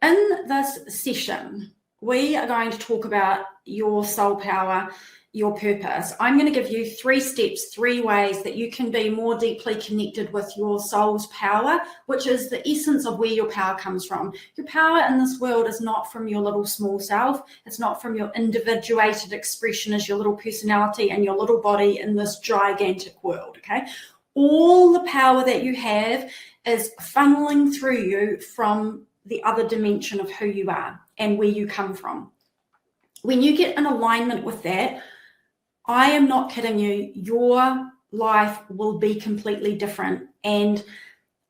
in this session, we are going to talk about your soul power, your purpose. I'm going to give you 3 steps, 3 ways that you can be more deeply connected with your soul's power, which is the essence of where your power comes from. Your power in this world is not from your little small self. It's not from your individuated expression as your little personality and your little body in this gigantic world, okay? All the power that you have is funneling through you from the other dimension of who you are and where you come from. When you get in alignment with that, I am not kidding you, your life will be completely different and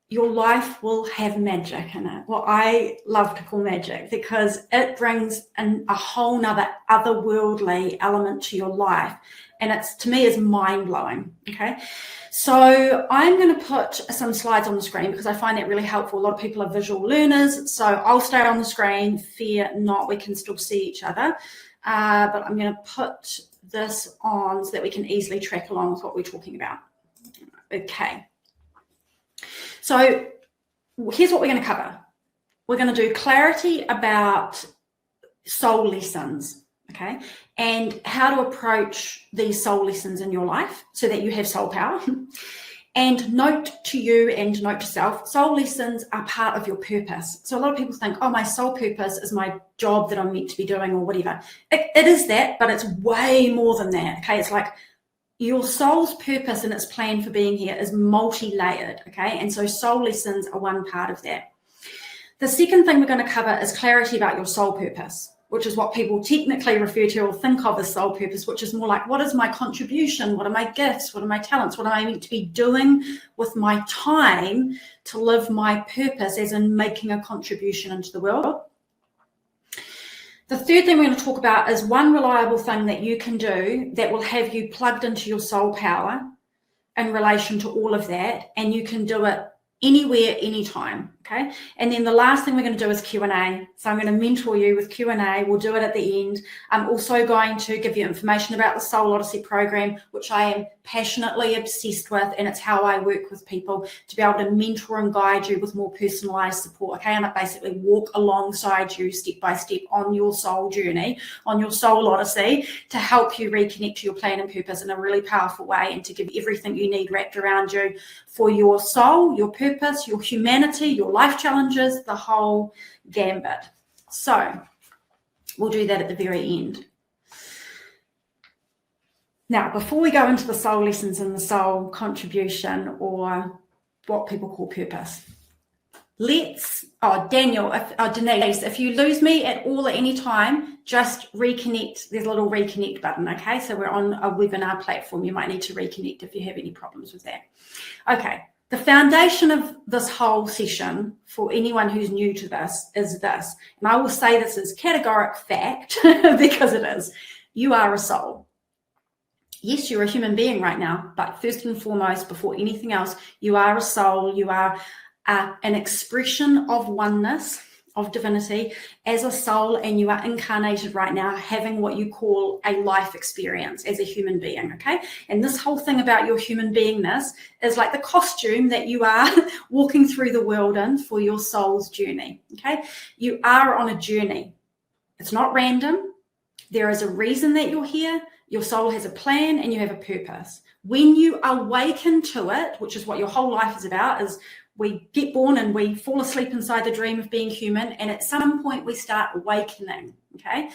your life will have magic in it. What I love to call magic, because it brings in a whole nother otherworldly element to your life. And it's, to me, is mind-blowing, okay? So I'm going to put some slides on the screen because I find that really helpful. A lot of people are visual learners, so I'll stay on the screen. Fear not, we can still see each other. But I'm going to put this on so that we can easily track along with what we're talking about. Okay. So here's what we're going to cover. We're going to do clarity about soul lessons, okay, and how to approach these soul lessons in your life so that you have soul power. And note to you and note to self, soul lessons are part of your purpose. So a lot of people think, oh, my soul purpose is my job that I'm meant to be doing or whatever. It is that, but it's way more than that, okay? It's like your soul's purpose and its plan for being here is multi-layered, okay? And so soul lessons are one part of that. The second thing we're going to cover is clarity about your soul purpose, which is what people technically refer to or think of as soul purpose, which is more like, what is my contribution? What are my gifts? What are my talents? What am I meant to be doing with my time to live my purpose, as in making a contribution into the world? The third thing we're going to talk about is one reliable thing that you can do that will have you plugged into your soul power in relation to all of that, and you can do it anywhere, anytime, okay? And then the last thing we're going to do is Q&A. So I'm going to mentor you with Q&A. We'll do it at the end. I'm also going to give you information about the Soul Odyssey program, which I am passionately obsessed with, and it's how I work with people to be able to mentor and guide you with more personalized support, okay? And I basically walk alongside you step by step on your soul journey, on your Soul Odyssey, to help you reconnect to your plan and purpose in a really powerful way and to give everything you need wrapped around you for your soul, your purpose, your humanity, your life challenges, the whole gambit. So we'll do that at the very end. Now, before we go into the soul lessons and the soul contribution, or what people call purpose, Denise, if you lose me at all at any time, just reconnect. There's a little reconnect button, okay? So we're on a webinar platform. You might need to reconnect if you have any problems with that. Okay, the foundation of this whole session for anyone who's new to this is this, and I will say this as categoric fact because it is. You are a soul. Yes, you're a human being right now, but first and foremost, before anything else, you are a soul. You are an expression of oneness, of divinity as a soul, and you are incarnated right now having what you call a life experience as a human being, okay? And this whole thing about your human beingness is like the costume that you are walking through the world in for your soul's journey, okay? You are on a journey. It's not random. There is a reason that you're here. Your soul has a plan and you have a purpose. When you awaken to it, which is what your whole life is about, is we get born and we fall asleep inside the dream of being human, and at some point we start awakening, okay?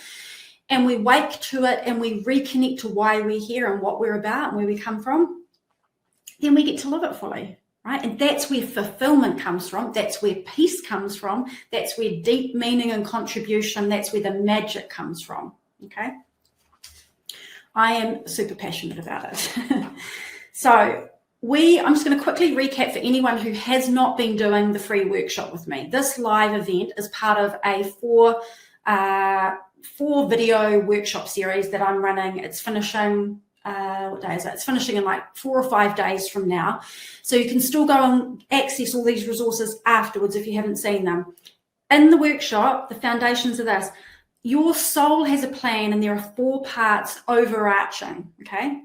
And we wake to it and we reconnect to why we're here and what we're about and where we come from. Then we get to live it fully, right? And that's where fulfillment comes from. That's where peace comes from. That's where deep meaning and contribution, that's where the magic comes from, okay? I am super passionate about it. So I'm just going to quickly recap for anyone who has not been doing the free workshop with me. This live event is part of a four video workshop series that I'm running. It's finishing, what day is it? It's finishing in like 4 or 5 days from now. So you can still go and access all these resources afterwards if you haven't seen them. In the workshop, the foundations of this, your soul has a plan and there are 4 parts overarching, okay?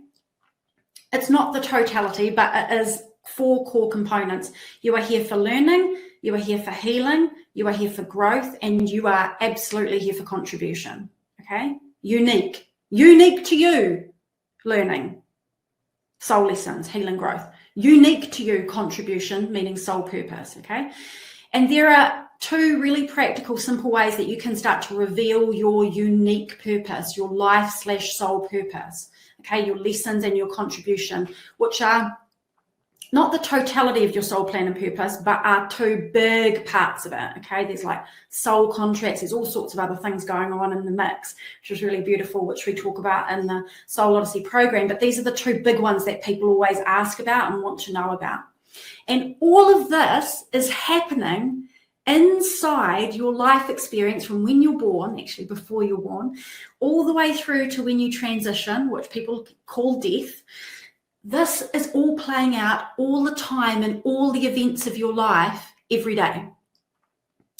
It's not the totality, but it is 4 core components. You are here for learning, you are here for healing, you are here for growth, and you are absolutely here for contribution, okay? Unique to you, learning, soul lessons, healing, growth. Unique to you, contribution, meaning soul purpose, okay? And there are two really practical, simple ways that you can start to reveal your unique purpose, your life/soul purpose, okay? Your lessons and your contribution, which are not the totality of your soul plan and purpose, but are two big parts of it, okay? There's like soul contracts, there's all sorts of other things going on in the mix, which is really beautiful, which we talk about in the Soul Odyssey program. But these are the two big ones that people always ask about and want to know about. And all of this is happening inside your life experience from when you're born, actually before you're born, all the way through to when you transition, which people call death. This is all playing out all the time in all the events of your life every day.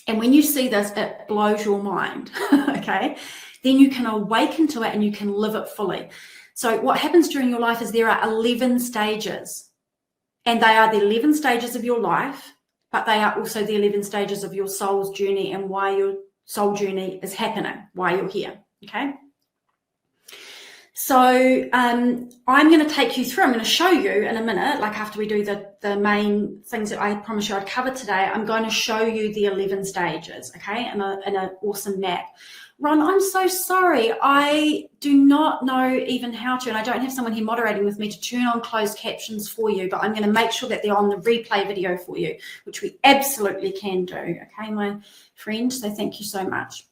And when you see this, it blows your mind, okay? Then you can awaken to it and you can live it fully. So what happens during your life is there are 11 stages, and they are the 11 stages of your life, but they are also the 11 stages of your soul's journey and why your soul journey is happening, why you're here, okay? So I'm going to take you through, I'm going to show you in a minute, like after we do the main things that I promised you I'd cover today, I'm going to show you the 11 stages, okay, in an awesome map. Ron, I'm so sorry. I do not know even how to, and I don't have someone here moderating with me to turn on closed captions for you, but I'm going to make sure that they're on the replay video for you, which we absolutely can do, okay, my friend, so thank you so much.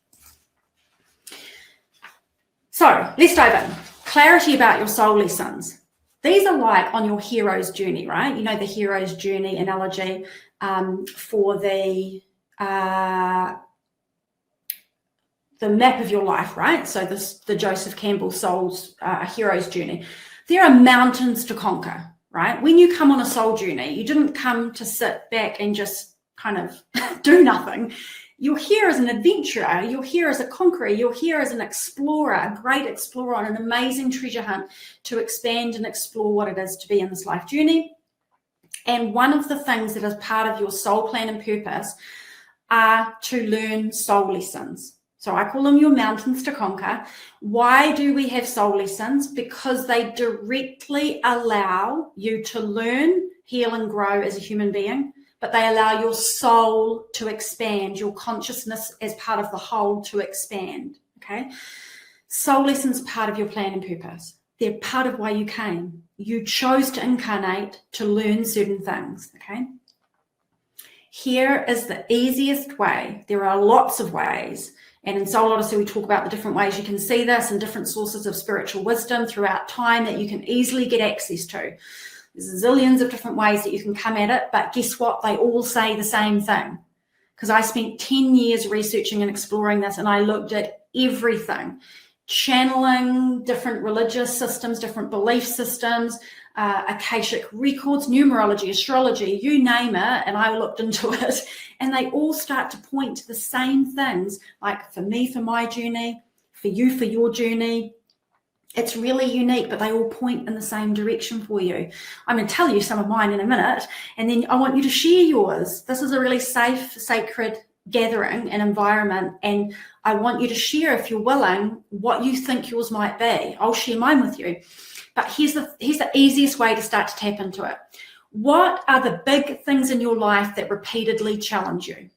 So let's dive in. Clarity about your soul lessons. These are like on your hero's journey, right? You know the hero's journey analogy for the map of your life, right? So the Joseph Campbell soul's hero's journey. There are mountains to conquer, right? When you come on a soul journey, you didn't come to sit back and just kind of do nothing. You're here as an adventurer, you're here as a conqueror, you're here as an explorer, a great explorer on an amazing treasure hunt to expand and explore what it is to be in this life journey. And one of the things that is part of your soul plan and purpose are to learn soul lessons. So I call them your mountains to conquer. Why do we have soul lessons? Because they directly allow you to learn, heal, and grow as a human being, but they allow your soul to expand, your consciousness as part of the whole to expand, okay? Soul lessons are part of your plan and purpose. They're part of why you came. You chose to incarnate to learn certain things, okay? Here is the easiest way. There are lots of ways. And in Soul Odyssey, we talk about the different ways you can see this and different sources of spiritual wisdom throughout time that you can easily get access to. There's zillions of different ways that you can come at it, but guess what? They all say the same thing. Because I spent 10 years researching and exploring this, and I looked at everything. Channeling, different religious systems, different belief systems, Akashic records, numerology, astrology, you name it, and I looked into it, and they all start to point to the same things, like for me, for my journey, for you, for your journey. It's really unique, but they all point in the same direction for you. I'm going to tell you some of mine in a minute, and then I want you to share yours. This is a really safe, sacred gathering and environment, and I want you to share, if you're willing, what you think yours might be. I'll share mine with you. But here's the easiest way to start to tap into it. What are the big things in your life that repeatedly challenge you?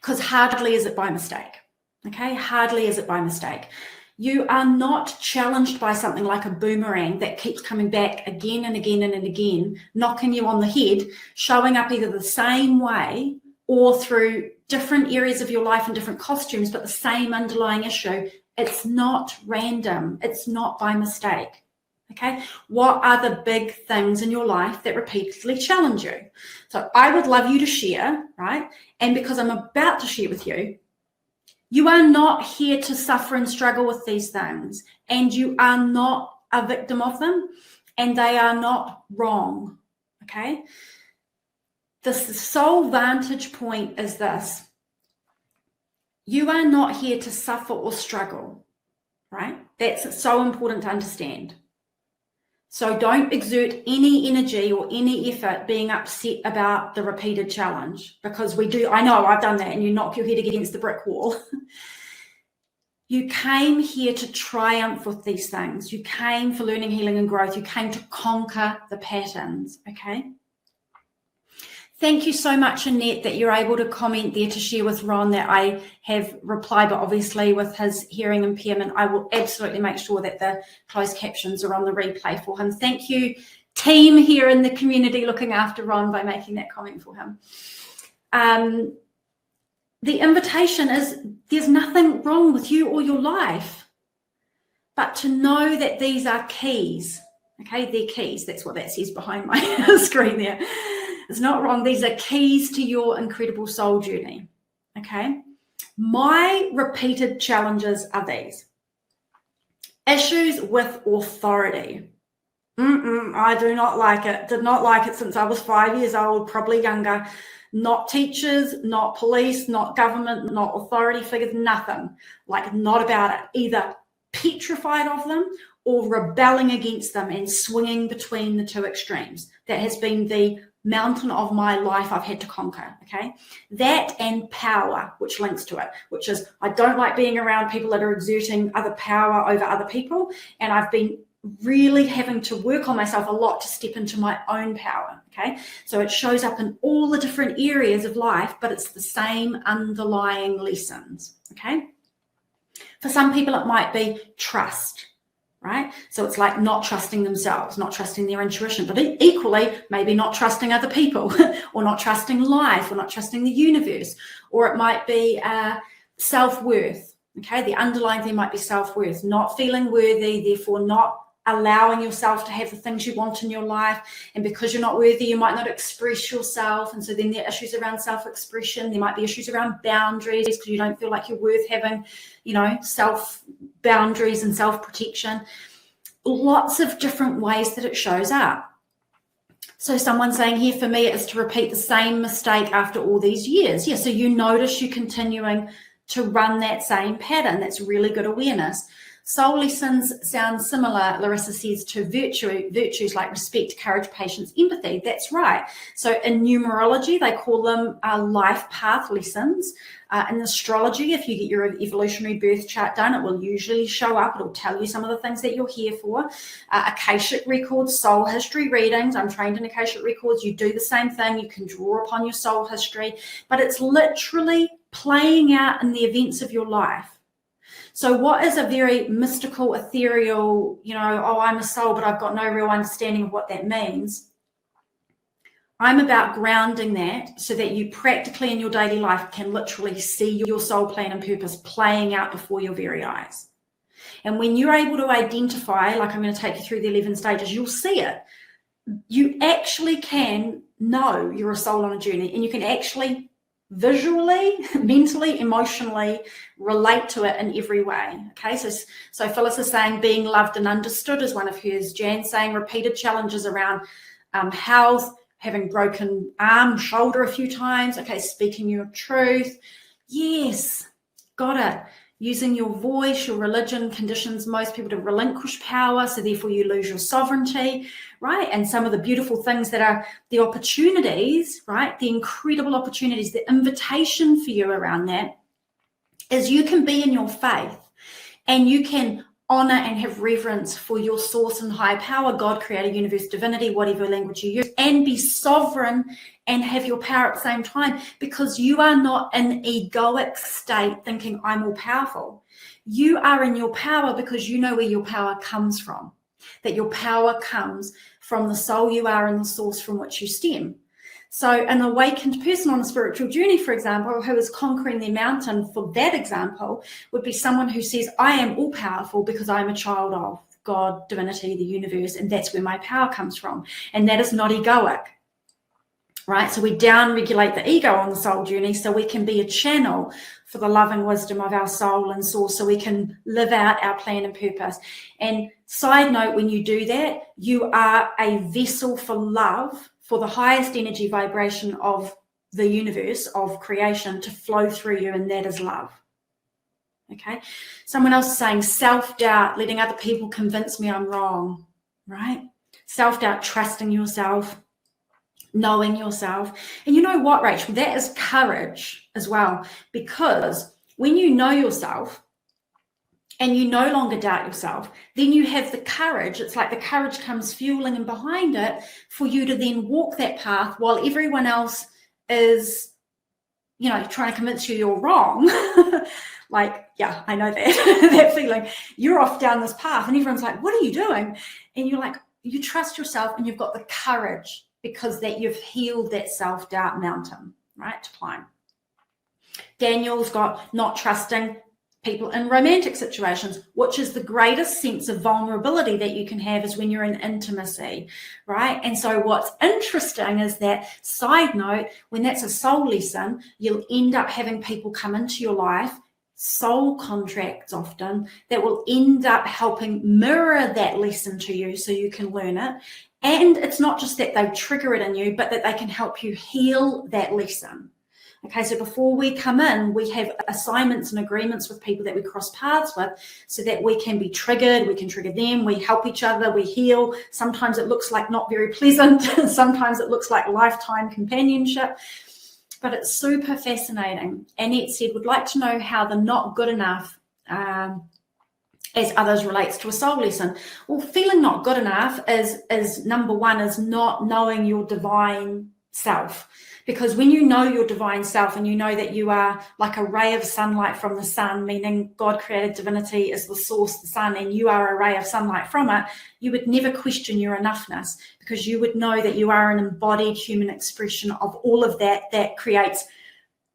Because hardly is it by mistake, okay? Hardly is it by mistake. You are not challenged by something like a boomerang that keeps coming back again and again and again, knocking you on the head, showing up either the same way or through different areas of your life and different costumes, but the same underlying issue. It's not random. It's not by mistake. Okay. What are the big things in your life that repeatedly challenge you? So I would love you to share, right? And because I'm about to share with you, you are not here to suffer and struggle with these things, and you are not a victim of them, and they are not wrong, okay? The sole vantage point is this. You are not here to suffer or struggle, right? That's so important to understand. So don't exert any energy or any effort being upset about the repeated challenge, because I know I've done that, and you knock your head against the brick wall. You came here to triumph with these things. You came for learning, healing, and growth. You came to conquer the patterns, okay? Thank you so much, Annette, that you're able to comment there to share with Ron that I have replied, but obviously with his hearing impairment, I will absolutely make sure that the closed captions are on the replay for him. Thank you, team here in the community looking after Ron, by making that comment for him. The invitation is, there's nothing wrong with you or your life, but to know that these are keys, okay? They're keys. That's what that says behind my screen there. It's not wrong. These are keys to your incredible soul journey, okay? My repeated challenges are these. Issues with authority. I do not like it. Did not like it since I was 5 years old, probably younger. Not teachers, not police, not government, not authority figures, nothing. Like, not about it. Either petrified of them or rebelling against them and swinging between the two extremes. That has been the mountain of my life I've had to conquer, okay? That and power, which links to it, which is I don't like being around people that are exerting other power over other people, and I've been really having to work on myself a lot to step into my own power, okay? So it shows up in all the different areas of life, but it's the same underlying lessons, okay? For some people, it might be trust, right? So it's like not trusting themselves, not trusting their intuition, but equally, maybe not trusting other people or not trusting life or not trusting the universe. Or it might be self-worth, okay? The underlying thing might be self-worth, not feeling worthy, therefore not allowing yourself to have the things you want in your life. And because you're not worthy, you might not express yourself. And so then there are issues around self-expression. There might be issues around boundaries because you don't feel like you're worth having, you know, self-boundaries and self-protection. Lots of different ways that it shows up. So someone saying here, for me, it is to repeat the same mistake after all these years. Yeah, so you notice you continuing to run that same pattern. That's really good awareness. Soul lessons sound similar, Larissa says, to virtues like respect, courage, patience, empathy. That's right. So in numerology, they call them life path lessons. In astrology, if you get your evolutionary birth chart done, it will usually show up. It'll tell you some of the things that you're here for. Akashic records, soul history readings. I'm trained in Akashic records. You do the same thing. You can draw upon your soul history, but it's literally playing out in the events of your life. So what is a very mystical, ethereal, you know, oh, I'm a soul, but I've got no real understanding of what that means. I'm about grounding that so that you practically in your daily life can literally see your soul plan and purpose playing out before your very eyes. And when you're able to identify, like I'm going to take you through the 11 stages, you'll see it. You actually can know you're a soul on a journey, and you can actually visually, mentally, emotionally relate to it in every way. Okay, so Phyllis is saying being loved and understood is one of hers. Jan saying repeated challenges around health, having broken arm, shoulder a few times. Okay, speaking your truth. Yes, got it. Using your voice, your religion conditions most people to relinquish power, so therefore you lose your sovereignty, right? And some of the beautiful things that are the opportunities, right? The incredible opportunities, the invitation for you around that is you can be in your faith and you can honor and have reverence for your source and higher power, God, creator, universe, divinity, whatever language you use, and be sovereign and have your power at the same time, because you are not in an egoic state thinking I'm all powerful. You are in your power because you know where your power comes from, that your power comes from the soul you are and the source from which you stem. So an awakened person on a spiritual journey, for example, who is conquering their mountain, for that example, would be someone who says, I am all powerful because I'm a child of God, divinity, the universe, and that's where my power comes from. And that is not egoic, right? So we down-regulate the ego on the soul journey so we can be a channel for the loving wisdom of our soul and source, so we can live out our plan and purpose. And side note, when you do that, you are a vessel for love, for the highest energy vibration of the universe, of creation, to flow through you, and that is love. Okay? Someone else is saying self-doubt, letting other people convince me I'm wrong, right? self-doubt, trusting yourself, knowing yourself. And you know what, Rachel, that is courage as well, because when you know yourself and you no longer doubt yourself, then you have the courage. It's like the courage comes fueling and behind it for you to then walk that path while everyone else is, you know, trying to convince you you're wrong. Like, yeah, I know that, that feeling. You're off down this path and everyone's like, what are you doing? And you're like, you trust yourself and you've got the courage because that you've healed that self-doubt mountain, right, to climb. Daniel's got not trusting people in romantic situations, which is the greatest sense of vulnerability that you can have is when you're in intimacy, right? And so what's interesting is that, side note, when that's a soul lesson, you'll end up having people come into your life, soul contracts often, that will end up helping mirror that lesson to you so you can learn it. And it's not just that they trigger it in you, but that they can help you heal that lesson. Okay, so before we come in, we have assignments and agreements with people that we cross paths with so that we can be triggered, we can trigger them, we help each other, we heal. Sometimes it looks like not very pleasant. Sometimes it looks like lifetime companionship. But it's super fascinating. Annette said, would like to know how the not good enough as others relates to a soul lesson. Well, feeling not good enough is number one, is not knowing your divine self. Because when you know your divine self and you know that you are like a ray of sunlight from the sun, meaning God created divinity is the source, the sun, and you are a ray of sunlight from it, you would never question your enoughness because you would know that you are an embodied human expression of all of that creates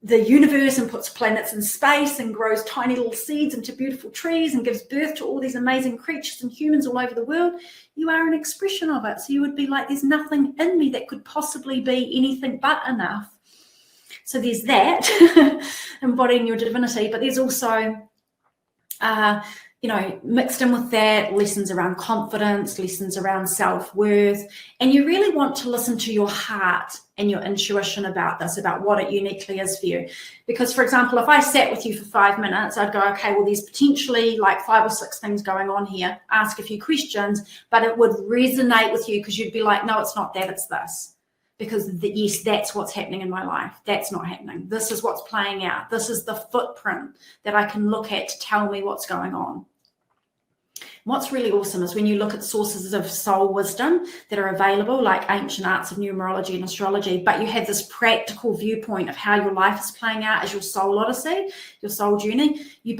the universe and puts planets in space and grows tiny little seeds into beautiful trees and gives birth to all these amazing creatures and humans all over the world. You are an expression of it. So you would be like, there's nothing in me that could possibly be anything but enough. So there's that, embodying your divinity, but there's also, mixed in with that, lessons around confidence, lessons around self-worth. And you really want to listen to your heart and your intuition about this, about what it uniquely is for you. Because, for example, if I sat with you for 5 minutes, I'd go, okay, well, there's potentially like 5 or 6 things going on here, ask a few questions, but it would resonate with you because you'd be like, no, it's not that, it's this. Because yes, that's what's happening in my life. That's not happening. This is what's playing out. This is the footprint that I can look at to tell me what's going on. What's really awesome is when you look at sources of soul wisdom that are available, like ancient arts of numerology and astrology, but you have this practical viewpoint of how your life is playing out as your soul odyssey, your soul journey, you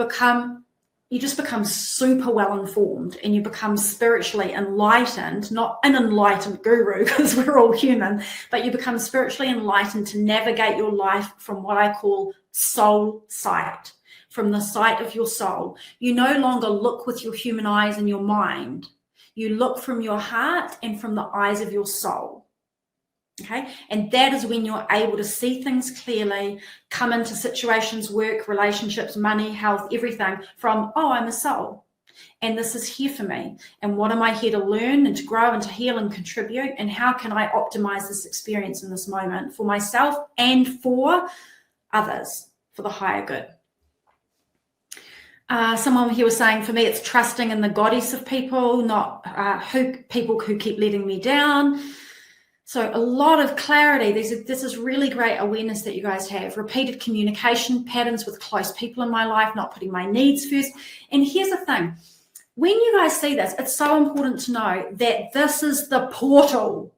just become super well informed and you become spiritually enlightened, not an enlightened guru because we're all human, but you become spiritually enlightened to navigate your life from what I call soul sight. From the sight of your soul. You no longer look with your human eyes and your mind. You look from your heart and from the eyes of your soul. Okay? And that is when you're able to see things clearly, come into situations, work, relationships, money, health, everything from, oh, I'm a soul. And this is here for me. And what am I here to learn and to grow and to heal and contribute? And how can I optimize this experience in this moment for myself and for others, for the higher good? Someone here was saying, for me, it's trusting in the goddess of people, not people who keep letting me down. So a lot of clarity. This is really great awareness that you guys have. Repeated communication patterns with close people in my life, not putting my needs first. And here's the thing. When you guys see this, it's so important to know that this is the portal.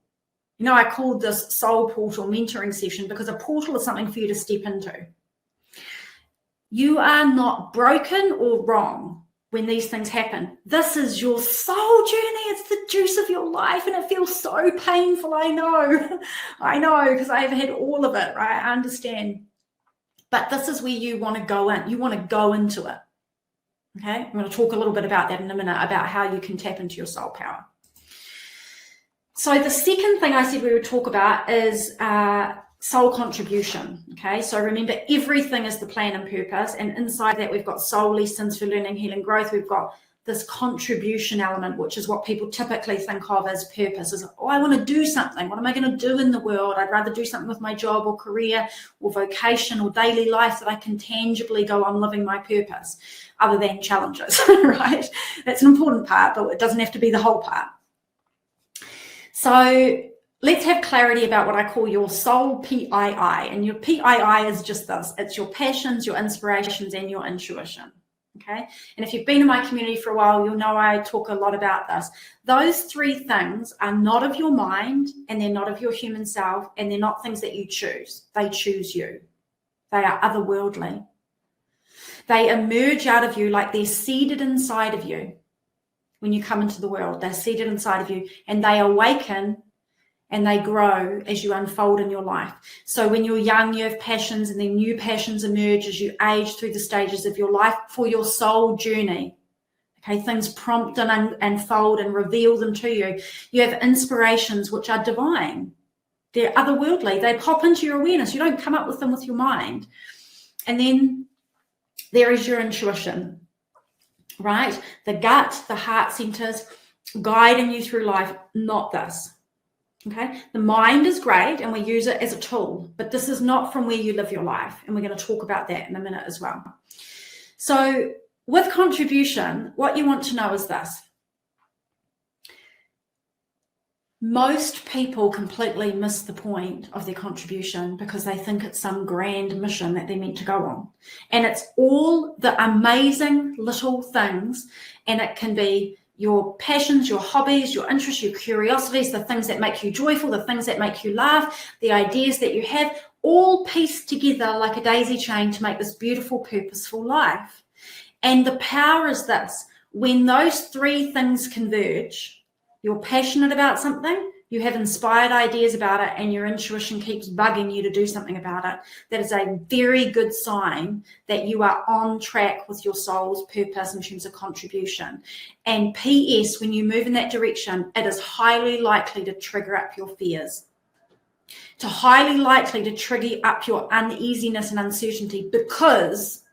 You know, I called this soul portal mentoring session because a portal is something for you to step into. You are not broken or wrong when these things happen. This is your soul journey. It's the juice of your life, and it feels so painful. I know, because I've had all of it, right? I understand. But this is where you want to go in. You want to go into it. Okay? I'm going to talk a little bit about that in a minute, about how you can tap into your soul power. So the second thing I said we would talk about is soul contribution. Okay, so remember, everything is the plan and purpose, and inside that we've got soul lessons for learning, healing, growth. We've got this contribution element, which is what people typically think of as purpose, is, oh, I want to do something. What am I going to do in the world? I'd rather do something with my job or career or vocation or daily life that I can tangibly go on living my purpose, other than challenges, right? That's an important part, but it doesn't have to be the whole part. So let's have clarity about what I call your soul PII. And your PII is just this. It's your passions, your inspirations, and your intuition. Okay. And if you've been in my community for a while, you'll know I talk a lot about this. Those three things are not of your mind, and they're not of your human self, and they're not things that you choose. They choose you. They are otherworldly. They emerge out of you like they're seeded inside of you. When you come into the world, they're seated inside of you, and they awaken and they grow as you unfold in your life. So when you're young, you have passions, and then new passions emerge as you age through the stages of your life for your soul journey. Okay, things prompt and unfold and reveal them to you. You have inspirations which are divine. They're otherworldly. They pop into your awareness. You don't come up with them with your mind. And then there is your intuition. Right? The gut, the heart centers, guiding you through life, not this. Okay? The mind is great, and we use it as a tool, but this is not from where you live your life. And we're going to talk about that in a minute as well. So with contribution, what you want to know is this. Most people completely miss the point of their contribution because they think it's some grand mission that they're meant to go on. And it's all the amazing little things, and it can be your passions, your hobbies, your interests, your curiosities, the things that make you joyful, the things that make you laugh, the ideas that you have, all pieced together like a daisy chain to make this beautiful, purposeful life. And the power is this: when those three things converge, you're passionate about something, you have inspired ideas about it, and your intuition keeps bugging you to do something about it, that is a very good sign that you are on track with your soul's purpose in terms of contribution. And P.S., when you move in that direction, it is highly likely to trigger up your fears, to highly likely to trigger up your uneasiness and uncertainty, because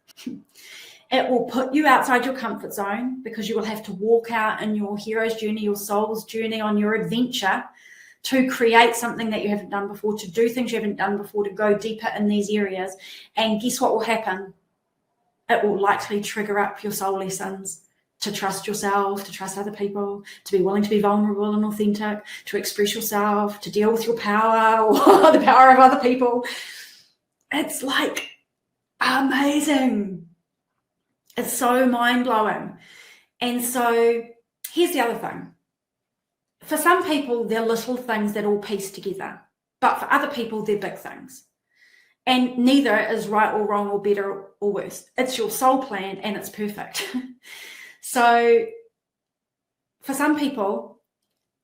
it will put you outside your comfort zone, because you will have to walk out in your hero's journey, your soul's journey, on your adventure to create something that you haven't done before, to do things you haven't done before, to go deeper in these areas. And guess what will happen? It will likely trigger up your soul lessons to trust yourself, to trust other people, to be willing to be vulnerable and authentic, to express yourself, to deal with your power or the power of other people. It's like amazing. It's so mind-blowing. And so here's the other thing. For some people, they're little things that all piece together. But for other people, they're big things. And neither is right or wrong or better or worse. It's your soul plan, and it's perfect. So for some people,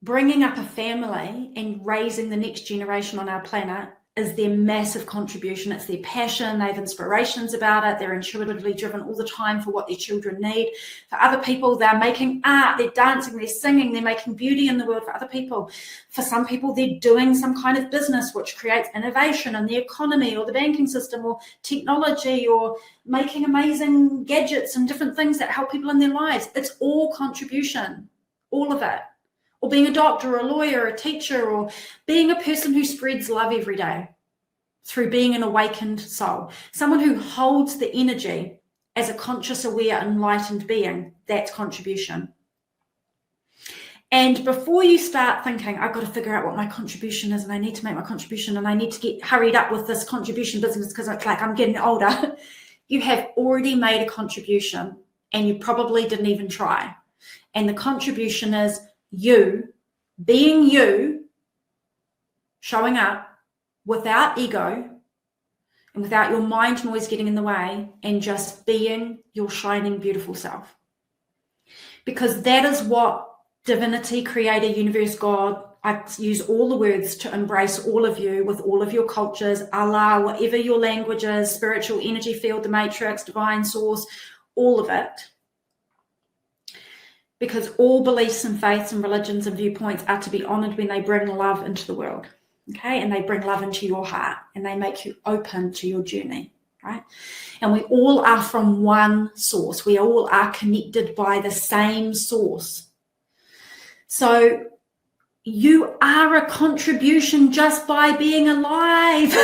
bringing up a family and raising the next generation on our planet is their massive contribution. It's their passion. They have inspirations about it. They're intuitively driven all the time for what their children need. For other people, they're making art, they're dancing, they're singing, they're making beauty in the world for other people. For some people, they're doing some kind of business which creates innovation in the economy or the banking system or technology, or making amazing gadgets and different things that help people in their lives. It's all contribution, all of it. Or being a doctor, or a lawyer, or a teacher, or being a person who spreads love every day through being an awakened soul. Someone who holds the energy as a conscious, aware, enlightened being. That's contribution. And before you start thinking, I've got to figure out what my contribution is, and I need to make my contribution, and I need to get hurried up with this contribution business because it's like I'm getting older, you have already made a contribution, and you probably didn't even try. And the contribution is you being you, showing up without ego and without your mind noise getting in the way, and just being your shining, beautiful self. Because that is what divinity, creator, universe, God, I use all the words to embrace all of you with all of your cultures, Allah, whatever your language is, spiritual energy field, the matrix, divine source, all of it. Because all beliefs and faiths and religions and viewpoints are to be honored when they bring love into the world, okay? And they bring love into your heart, and they make you open to your journey, right? And we all are from one source. We all are connected by the same source. So you are a contribution just by being alive,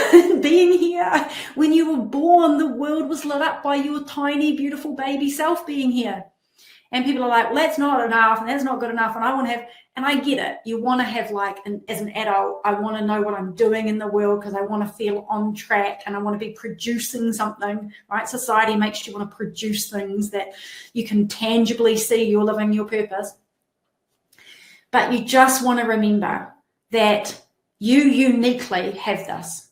being here. When you were born, the world was lit up by your tiny, beautiful baby self being here. And people are like, well, that's not enough and that's not good enough. And I want to have, and I get it. You want to have like, as an adult, I want to know what I'm doing in the world because I want to feel on track and I want to be producing something, right? Society makes you want to produce things that you can tangibly see you're living your purpose. But you just want to remember that you uniquely have this.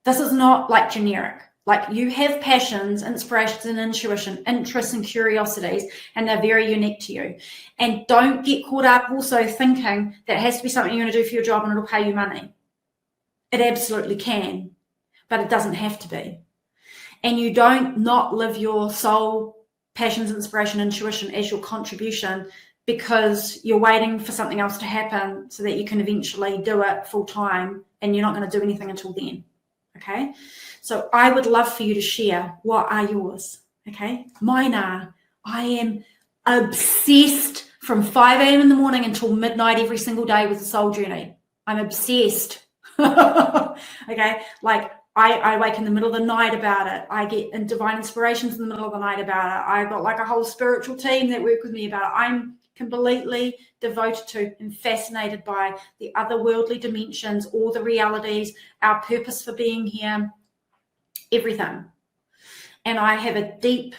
This is not like generic. Like you have passions, inspirations and intuition, interests and curiosities, and they're very unique to you. And don't get caught up also thinking that it has to be something you're going to do for your job and it'll pay you money. It absolutely can, but it doesn't have to be. And you don't not live your soul, passions, inspiration, intuition as your contribution because you're waiting for something else to happen so that you can eventually do it full time and you're not going to do anything until then. Okay, so I would love for you to share what are yours. Okay, mine are, I am obsessed from 5 a.m. in the morning until midnight every single day with the soul journey. I'm obsessed. Okay, like I wake in the middle of the night about it. I get divine inspirations in the middle of the night about it. I've got like a whole spiritual team that work with me about it. I'm completely devoted to and fascinated by the otherworldly dimensions, all the realities, our purpose for being here, everything. And I have a deep,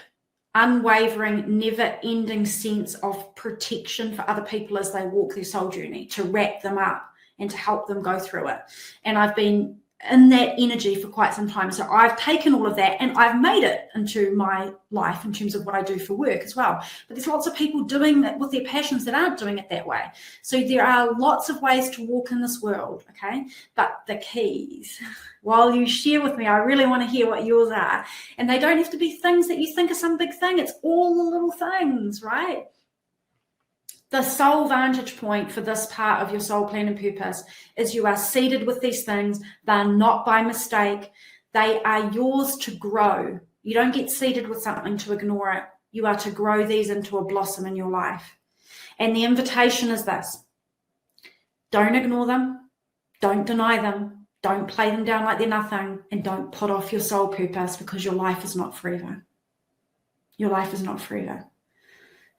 unwavering, never-ending sense of protection for other people as they walk their soul journey, to wrap them up and to help them go through it. And I've been in that energy for quite some time. So I've taken all of that and I've made it into my life in terms of what I do for work as well. But there's lots of people doing that with their passions that aren't doing it that way. So there are lots of ways to walk in this world, okay? But the keys, while you share with me, I really want to hear what yours are. And they don't have to be things that you think are some big thing. It's all the little things, right? The soul vantage point for this part of your soul plan and purpose is you are seated with these things. They're not by mistake. They are yours to grow. You don't get seated with something to ignore it. You are to grow these into a blossom in your life. And the invitation is this. Don't ignore them. Don't deny them. Don't play them down like they're nothing. And don't put off your soul purpose because your life is not forever. Your life is not forever.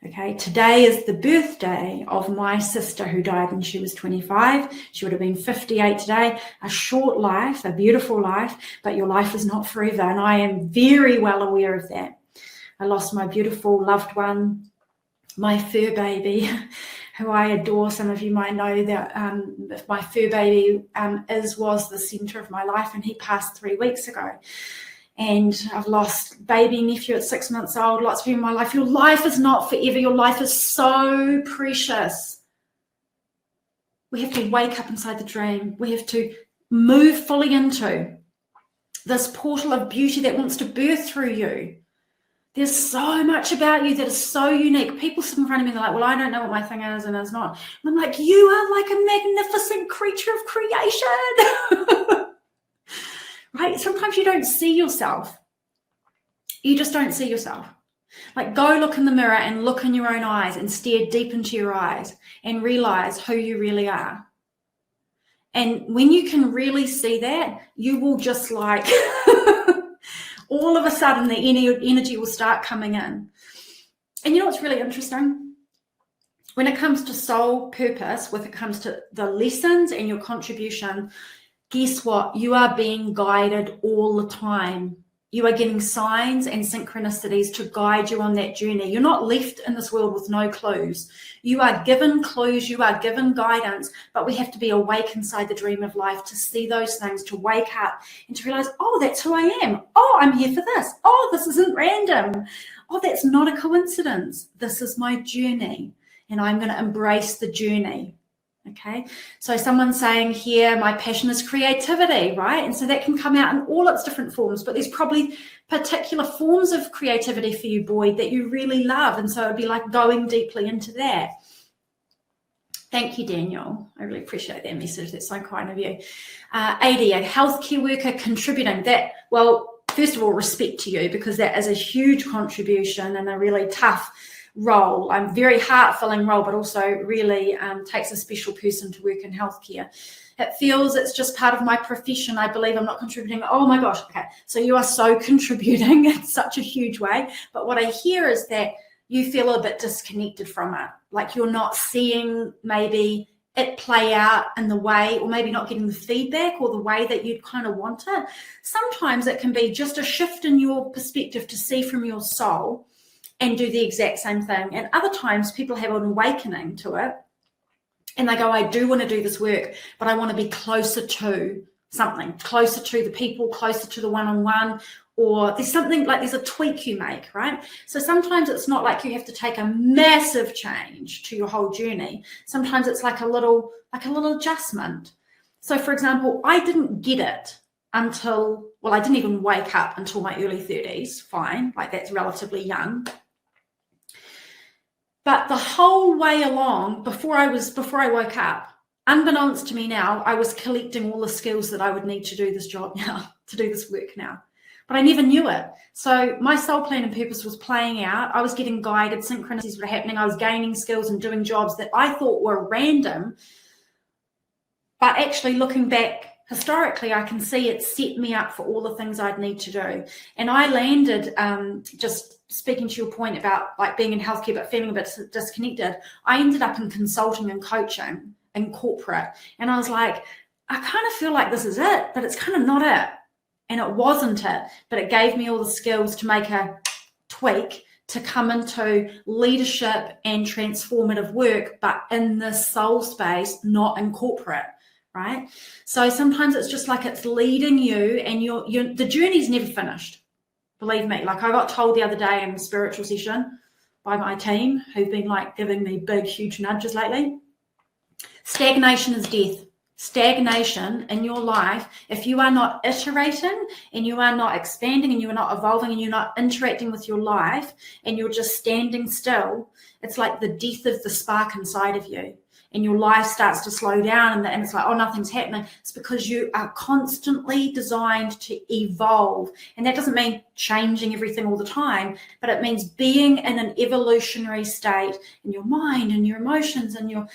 Okay, today is the birthday of my sister who died when she was 25. She would have been 58 today. A short life, a beautiful life, but your life is not forever. And I am very well aware of that. I lost my beautiful loved one, my fur baby, who I adore. Some of you might know that my fur baby was the center of my life, and he passed 3 weeks ago. And I've lost baby nephew at 6 months old, lots of people in my life. Your life is not forever. Your life is so precious. We have to wake up inside the dream. We have to move fully into this portal of beauty that wants to birth through you. There's so much about you that is so unique. People sit in front of me and they're like, well, I don't know what my thing is and it's not. And I'm like, you are like a magnificent creature of creation. Right? Sometimes you don't see yourself. You just don't see yourself. Like go look in the mirror and look in your own eyes and stare deep into your eyes and realize who you really are. And when you can really see that, you will just like, all of a sudden the energy will start coming in. And you know what's really interesting? When it comes to soul purpose, when it comes to the lessons and your contribution, guess what? You are being guided all the time. You are getting signs and synchronicities to guide you on that journey. You're not left in this world with no clues. You are given clues, you are given guidance, but we have to be awake inside the dream of life to see those things, to wake up and to realize, oh, that's who I am. Oh, I'm here for this. Oh, this isn't random. Oh, that's not a coincidence. This is my journey, and I'm going to embrace the journey. Okay, so someone's saying here, my passion is creativity, right? And so that can come out in all its different forms, but there's probably particular forms of creativity for you, Boyd, that you really love. And so it'd be like going deeply into that. Thank you, Daniel. I really appreciate that message. That's so kind of you. 80, a healthcare worker contributing that. Well, first of all, respect to you, because that is a huge contribution and a really tough role, very heart-filling role, but also really takes a special person to work in healthcare. It feels it's just part of my profession. I believe I'm not contributing. Oh my gosh. Okay. So you are so contributing in such a huge way. But what I hear is that you feel a bit disconnected from it. Like you're not seeing maybe it play out in the way, or maybe not getting the feedback or the way that you'd kind of want it. Sometimes it can be just a shift in your perspective to see from your soul and do the exact same thing. And other times people have an awakening to it and they go, I do want to do this work, but I want to be closer to something, closer to the people, closer to the one-on-one, or there's something like there's a tweak you make, right? So sometimes it's not like you have to take a massive change to your whole journey. Sometimes it's like a little adjustment. So for example, I didn't get it until, well, I didn't even wake up until my early 30s. Fine, like that's relatively young. But the whole way along, before I woke up, unbeknownst to me now, I was collecting all the skills that I would need to do this job now, to do this work now. But I never knew it. So my soul plan and purpose was playing out. I was getting guided, synchronicities were happening. I was gaining skills and doing jobs that I thought were random. But actually looking back historically, I can see it set me up for all the things I'd need to do. And I landed, just speaking to your point about like being in healthcare but feeling a bit disconnected, I ended up in consulting and coaching in corporate. And I was like, I kind of feel like this is it, but it's kind of not it. And it wasn't it, but it gave me all the skills to make a tweak to come into leadership and transformative work, but in the soul space, not in corporate, right? So sometimes it's just like it's leading you, and the journey's never finished. Believe me, like I got told the other day in a spiritual session by my team, who've been like giving me big, huge nudges lately. Stagnation is death. Stagnation in your life, if you are not iterating and you are not expanding and you are not evolving and you're not interacting with your life and you're just standing still, it's like the death of the spark inside of you. And your life starts to slow down and it's like, oh, nothing's happening. It's because you are constantly designed to evolve. And that doesn't mean changing everything all the time, but it means being in an evolutionary state in your mind and your emotions and your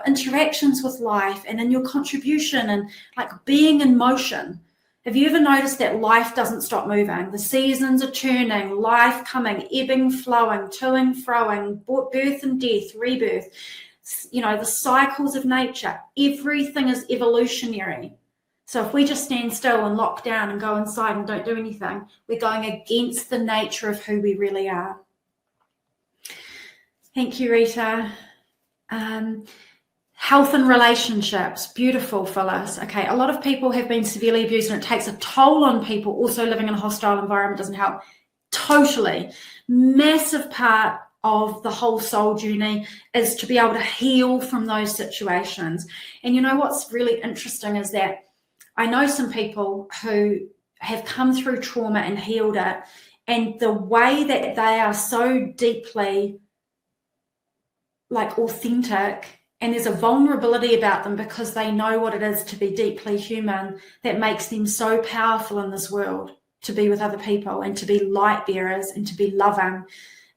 interactions with life and in your contribution and like being in motion. Have you ever noticed that life doesn't stop moving? The seasons are turning, life coming, ebbing, flowing, toing, froing, birth and death, rebirth. You know, the cycles of nature, everything is evolutionary. So if we just stand still and lock down and go inside and don't do anything, we're going against the nature of who we really are. Thank you, Rita. Health and relationships, beautiful, Phyllis. Okay, a lot of people have been severely abused and it takes a toll on people. Also living in a hostile environment doesn't help. Totally. Massive part of the whole soul journey is to be able to heal from those situations. And you know what's really interesting is that I know some people who have come through trauma and healed it, and the way that they are so deeply like authentic, and there's a vulnerability about them because they know what it is to be deeply human, that makes them so powerful in this world, to be with other people and to be light bearers and to be loving.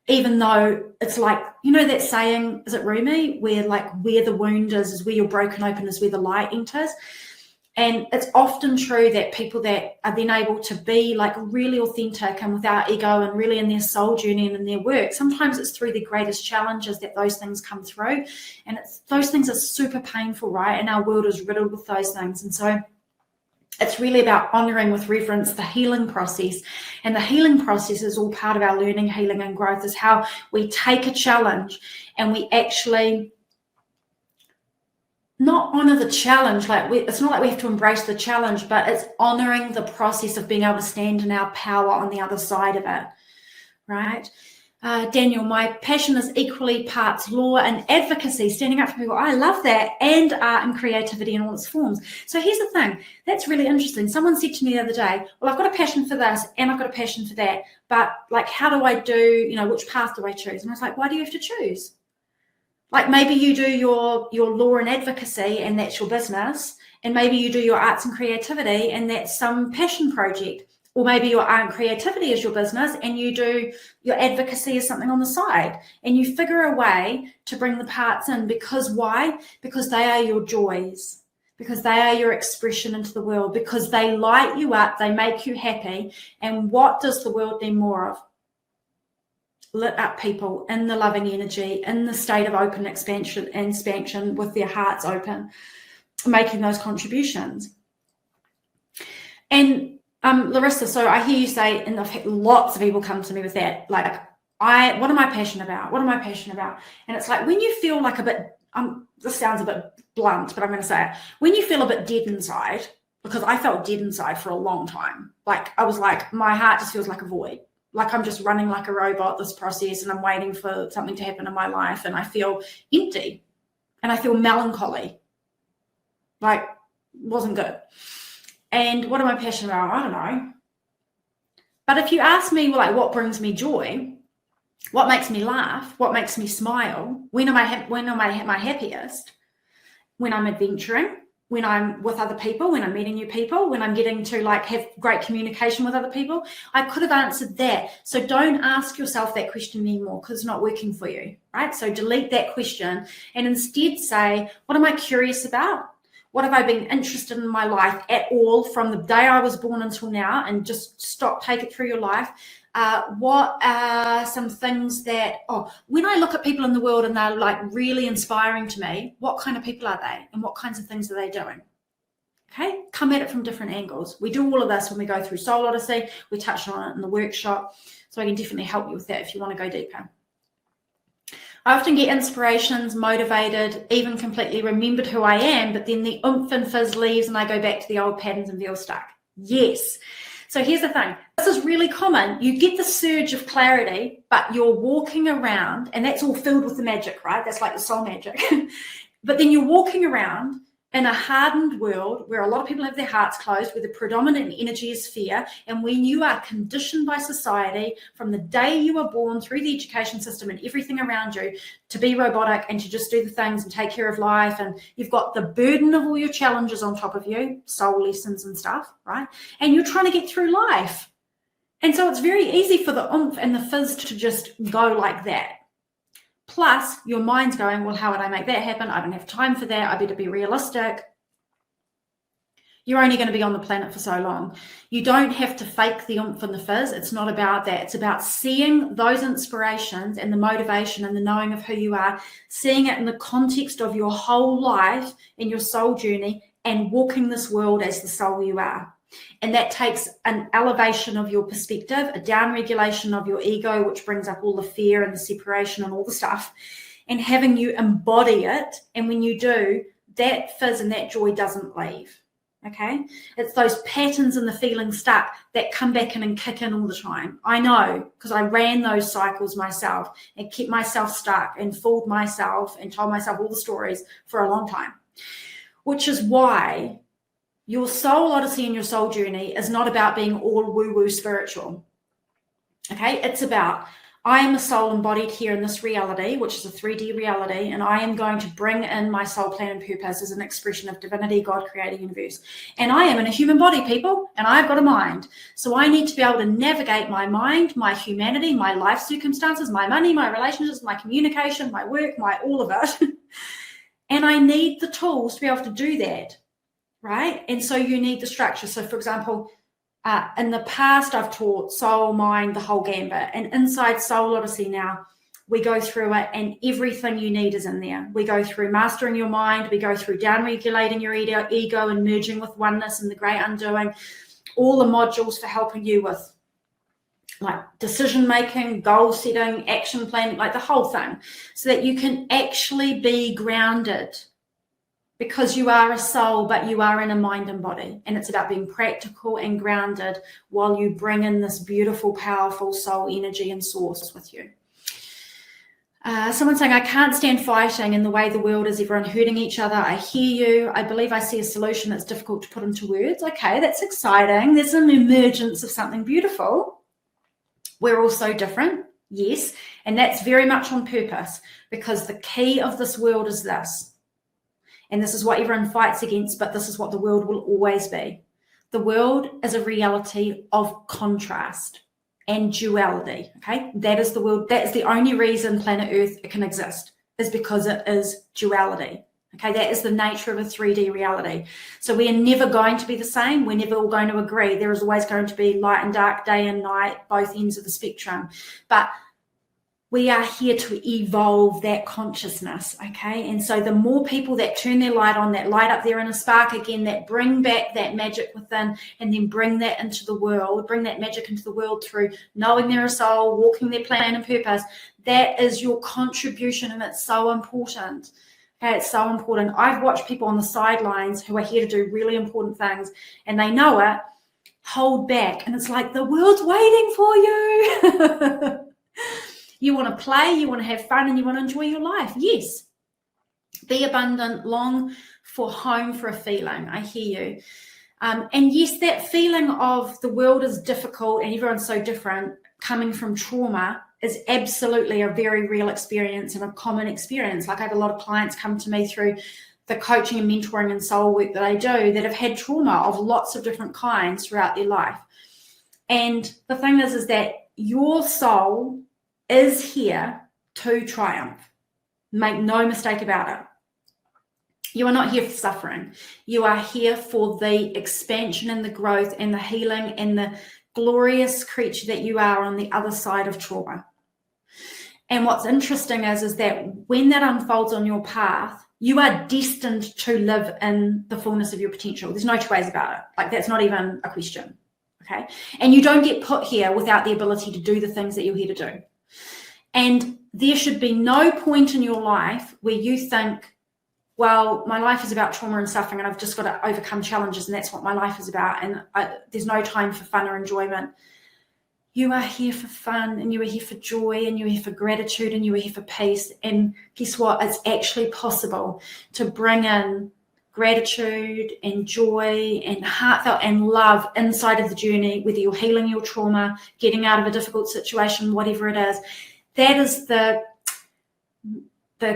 Even though it's like, you know that saying, is it Rumi, where like where the wound is where you're broken open is where the light enters. And it's often true that people that are then able to be like really authentic and without ego and really in their soul journey and in their work, sometimes it's through the greatest challenges that those things come through. And those things are super painful, right? And our world is riddled with those things. And so it's really about honoring with reverence the healing process. And the healing process is all part of our learning, healing, and growth, is how we take a challenge and we actually not honor the challenge. It's not like we have to embrace the challenge, but it's honoring the process of being able to stand in our power on the other side of it, right? Daniel, my passion is equally parts law and advocacy, standing up for people. I love that. And art and creativity in all its forms. So here's the thing. That's really interesting. Someone said to me the other day, well, I've got a passion for this and I've got a passion for that. But like, how do I do, you know, which path do I choose? And I was like, why do you have to choose? Like maybe you do your law and advocacy and that's your business. And maybe you do your arts and creativity and that's some passion project. Or maybe your art and creativity is your business and you do your advocacy as something on the side, and you figure a way to bring the parts in. Because why? Because they are your joys, because they are your expression into the world, because they light you up, they make you happy. And what does the world need more of? lit up people in the loving energy, in the state of open expansion with their hearts open, making those contributions. And Larissa, so I hear you say, and I've had lots of people come to me with that, like, what am I passionate about? What am I passionate about? And it's like, when you feel like a bit, this sounds a bit blunt, but I'm going to say it. When you feel a bit dead inside, because I felt dead inside for a long time. Like, I was like, my heart just feels like a void. Like, I'm just running like a robot, this process, and I'm waiting for something to happen in my life. And I feel empty and I feel melancholy. Like, wasn't good. And what am I passionate about? I don't know. But if you ask me, like, what brings me joy, what makes me laugh, what makes me smile, when am I at my happiest? When I'm adventuring, when I'm with other people, when I'm meeting new people, when I'm getting to like have great communication with other people. I could have answered that. So don't ask yourself that question anymore, because it's not working for you, right? So delete that question and instead say, what am I curious about? What have I been interested in my life at all from the day I was born until now? And just take it through your life. What are some things that, when I look at people in the world and they're like really inspiring to me, what kind of people are they? And what kinds of things are they doing? Okay, come at it from different angles. We do all of this when we go through Soul Odyssey. We touched on it in the workshop. So I can definitely help you with that if you want to go deeper. I often get inspirations, motivated, even completely remembered who I am, but then the oomph and fizz leaves and I go back to the old patterns and feel stuck. Yes. So here's the thing. This is really common. You get the surge of clarity, but you're walking around, and that's all filled with the magic, right? That's like the soul magic. But then you're walking around in a hardened world where a lot of people have their hearts closed, where the predominant energy is fear, and when you are conditioned by society from the day you were born through the education system and everything around you to be robotic and to just do the things and take care of life, and you've got the burden of all your challenges on top of you, soul lessons and stuff, right? And you're trying to get through life. And so it's very easy for the oomph and the fizz to just go like that. Plus, your mind's going, well, how would I make that happen? I don't have time for that. I better be realistic. You're only going to be on the planet for so long. You don't have to fake the oomph and the fizz. It's not about that. It's about seeing those inspirations and the motivation and the knowing of who you are, seeing it in the context of your whole life and your soul journey, and walking this world as the soul you are. And that takes an elevation of your perspective, a down-regulation of your ego, which brings up all the fear and the separation and all the stuff, and having you embody it. And when you do, that fizz and that joy doesn't leave, okay? It's those patterns and the feeling stuck that come back in and kick in all the time. I know, because I ran those cycles myself and kept myself stuck and fooled myself and told myself all the stories for a long time, which is why your soul odyssey and your soul journey is not about being all woo-woo spiritual, okay? It's about, I am a soul embodied here in this reality, which is a 3D reality, and I am going to bring in my soul plan and purpose as an expression of divinity, God, creator, universe. And I am in a human body, people, and I've got a mind. So I need to be able to navigate my mind, my humanity, my life circumstances, my money, my relationships, my communication, my work, my all of it. And I need the tools to be able to do that. Right? And so you need the structure. So for example, in the past, I've taught soul, mind, the whole gambit. And inside Soul Odyssey now, we go through it and everything you need is in there. We go through mastering your mind. We go through down-regulating your ego and merging with oneness and the great undoing. All the modules for helping you with like decision-making, goal setting, action planning, like the whole thing, so that you can actually be grounded. Because you are a soul, but you are in a mind and body. And it's about being practical and grounded while you bring in this beautiful, powerful soul energy and source with you. Someone saying, I can't stand fighting in the way the world is, everyone hurting each other. I hear you. I believe I see a solution that's difficult to put into words. Okay, that's exciting. There's an emergence of something beautiful. We're all so different. Yes. And that's very much on purpose, because the key of this world is this. And this is what everyone fights against, but this is what the world will always be. The world is a reality of contrast and duality, okay? That is the world. That is the only reason planet Earth can exist, is because it is duality, okay? That is the nature of a 3D reality. So we are never going to be the same. We're never all going to agree. There is always going to be light and dark, day and night, both ends of the spectrum. But we are here to evolve that consciousness, okay? And so the more people that turn their light on, that light up there in a spark again, that bring back that magic within, and then bring that into the world, bring that magic into the world through knowing they're a soul, walking their plan and purpose, that is your contribution, and it's so important. Okay, it's so important. I've watched people on the sidelines who are here to do really important things, and they know it, hold back, and it's like the world's waiting for you. You want to play, you want to have fun, and you want to enjoy your life. Yes. Be abundant, long for home for a feeling. I hear you. And yes, that feeling of the world is difficult and everyone's so different, coming from trauma, is absolutely a very real experience and a common experience. Like, I have a lot of clients come to me through the coaching and mentoring and soul work that I do that have had trauma of lots of different kinds throughout their life. And the thing is that your soul is here to triumph. Make no mistake about it. You are not here for suffering. You are here for the expansion and the growth and the healing and the glorious creature that you are on the other side of trauma. And what's interesting is that when that unfolds on your path, you are destined to live in the fullness of your potential. There's no two ways about it. Like, that's not even a question. Okay. And you don't get put here without the ability to do the things that you're here to do. And there should be no point in your life where you think, well, my life is about trauma and suffering and I've just got to overcome challenges and that's what my life is about, and there's no time for fun or enjoyment. You are here for fun, and you are here for joy, and you are here for gratitude, and you are here for peace. And guess what? It's actually possible to bring in gratitude and joy and heartfelt and love inside of the journey, whether you're healing your trauma, getting out of a difficult situation, whatever it is. That is the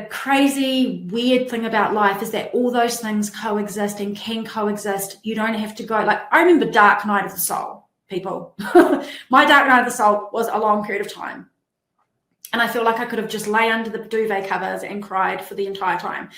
crazy, weird thing about life, is that all those things coexist and can coexist. You don't have to go, like, I remember dark night of the soul, people. My dark night of the soul was a long period of time. And I feel like I could have just lay under the duvet covers and cried for the entire time.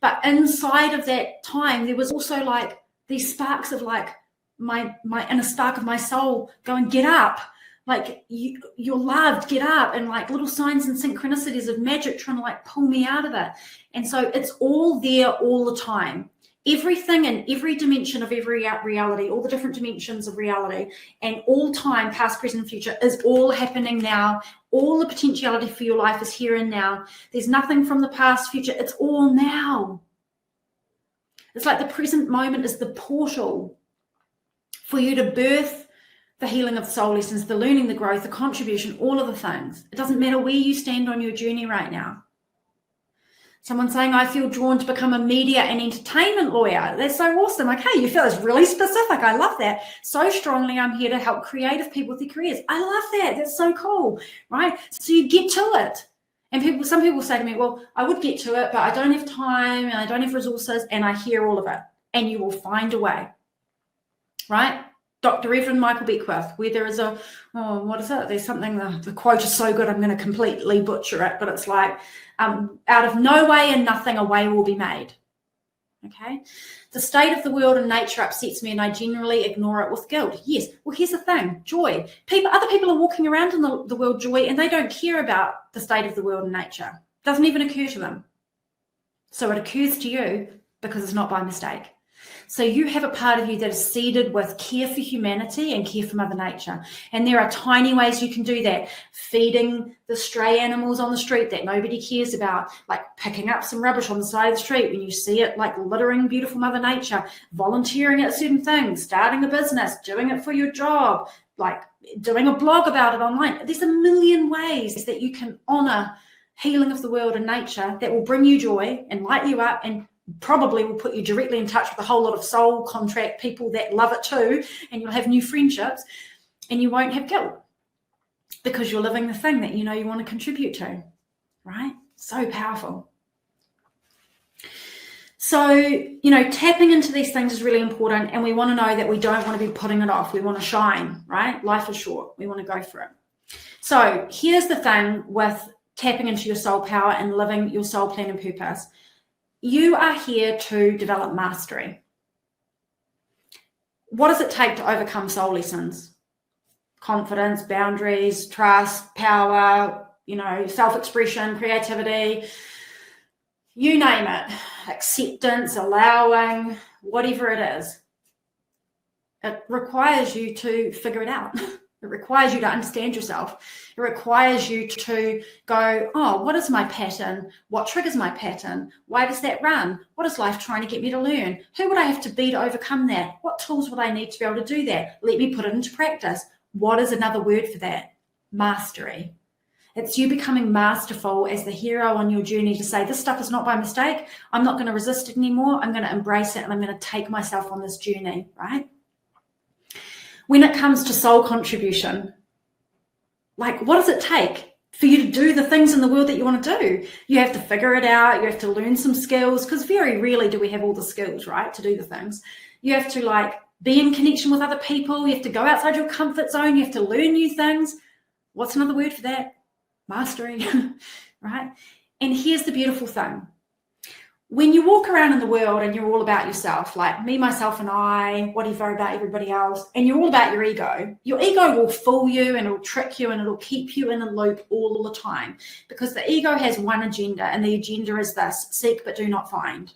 But inside of that time, there was also like these sparks of like my inner spark of my soul going, get up. Like, you're loved, get up, and like little signs and synchronicities of magic trying to like pull me out of it. And so it's all there all the time. Everything in every dimension of every reality, all the different dimensions of reality, and all time, past, present, and future, is all happening now. All the potentiality for your life is here and now. There's nothing from the past, future. It's all now. It's like the present moment is the portal for you to birth the healing of the soul lessons, the learning, the growth, the contribution, all of the things. It doesn't matter where you stand on your journey right now. Someone saying, I feel drawn to become a media and entertainment lawyer. That's so awesome. Okay, you feel it's really specific. I love that. So strongly, I'm here to help creative people with their careers. I love that. That's so cool, right? So you get to it. And some people say to me, well, I would get to it, but I don't have time and I don't have resources, and I hear all of it. And you will find a way, right? Dr. Reverend Michael Beckwith, where there is what is it? There's something, the quote is so good, I'm going to completely butcher it, but it's like, out of no way and nothing, a way will be made. Okay? The state of the world and nature upsets me, and I generally ignore it with guilt. Yes. Well, here's the thing, joy. Other people are walking around in the world joy, and they don't care about the state of the world and nature. It doesn't even occur to them. So it occurs to you because it's not by mistake. So you have a part of you that is seeded with care for humanity and care for Mother Nature. And there are tiny ways you can do that. Feeding the stray animals on the street that nobody cares about, like picking up some rubbish on the side of the street when you see it, like littering beautiful Mother Nature, volunteering at certain things, starting a business, doing it for your job, like doing a blog about it online. There's a million ways that you can honor healing of the world and nature that will bring you joy and light you up, and probably will put you directly in touch with a whole lot of soul contract people that love it too, and you'll have new friendships, and you won't have guilt because you're living the thing that you know you want to contribute to, right? So powerful. So, tapping into these things is really important, and we want to know that we don't want to be putting it off. We want to shine, right? Life is short. We want to go for it. So here's the thing with tapping into your soul power and living your soul plan and purpose. You are here to develop mastery. What does it take to overcome soul lessons? Confidence, boundaries, trust, power, self-expression, creativity, you name it, acceptance, allowing, whatever it is. It requires you to figure it out. It requires you to understand yourself. It requires you to go, oh, what is my pattern? What triggers my pattern? Why does that run? What is life trying to get me to learn? Who would I have to be to overcome that? What tools would I need to be able to do that? Let me put it into practice. What is another word for that? Mastery. It's you becoming masterful as the hero on your journey to say, this stuff is not by mistake. I'm not going to resist it anymore. I'm going to embrace it and I'm going to take myself on this journey, right? When it comes to soul contribution, like, what does it take for you to do the things in the world that you want to do? You have to figure it out. You have to learn some skills, because very rarely do we have all the skills, right, to do the things. You have to be in connection with other people. You have to go outside your comfort zone. You have to learn new things. What's another word for that? Mastery, right? And here's the beautiful thing. When you walk around in the world and you're all about yourself, like me, myself, and I, whatever about everybody else, and you're all about your ego will fool you and it'll trick you and it'll keep you in a loop all the time, because the ego has one agenda, and the agenda is this: seek but do not find.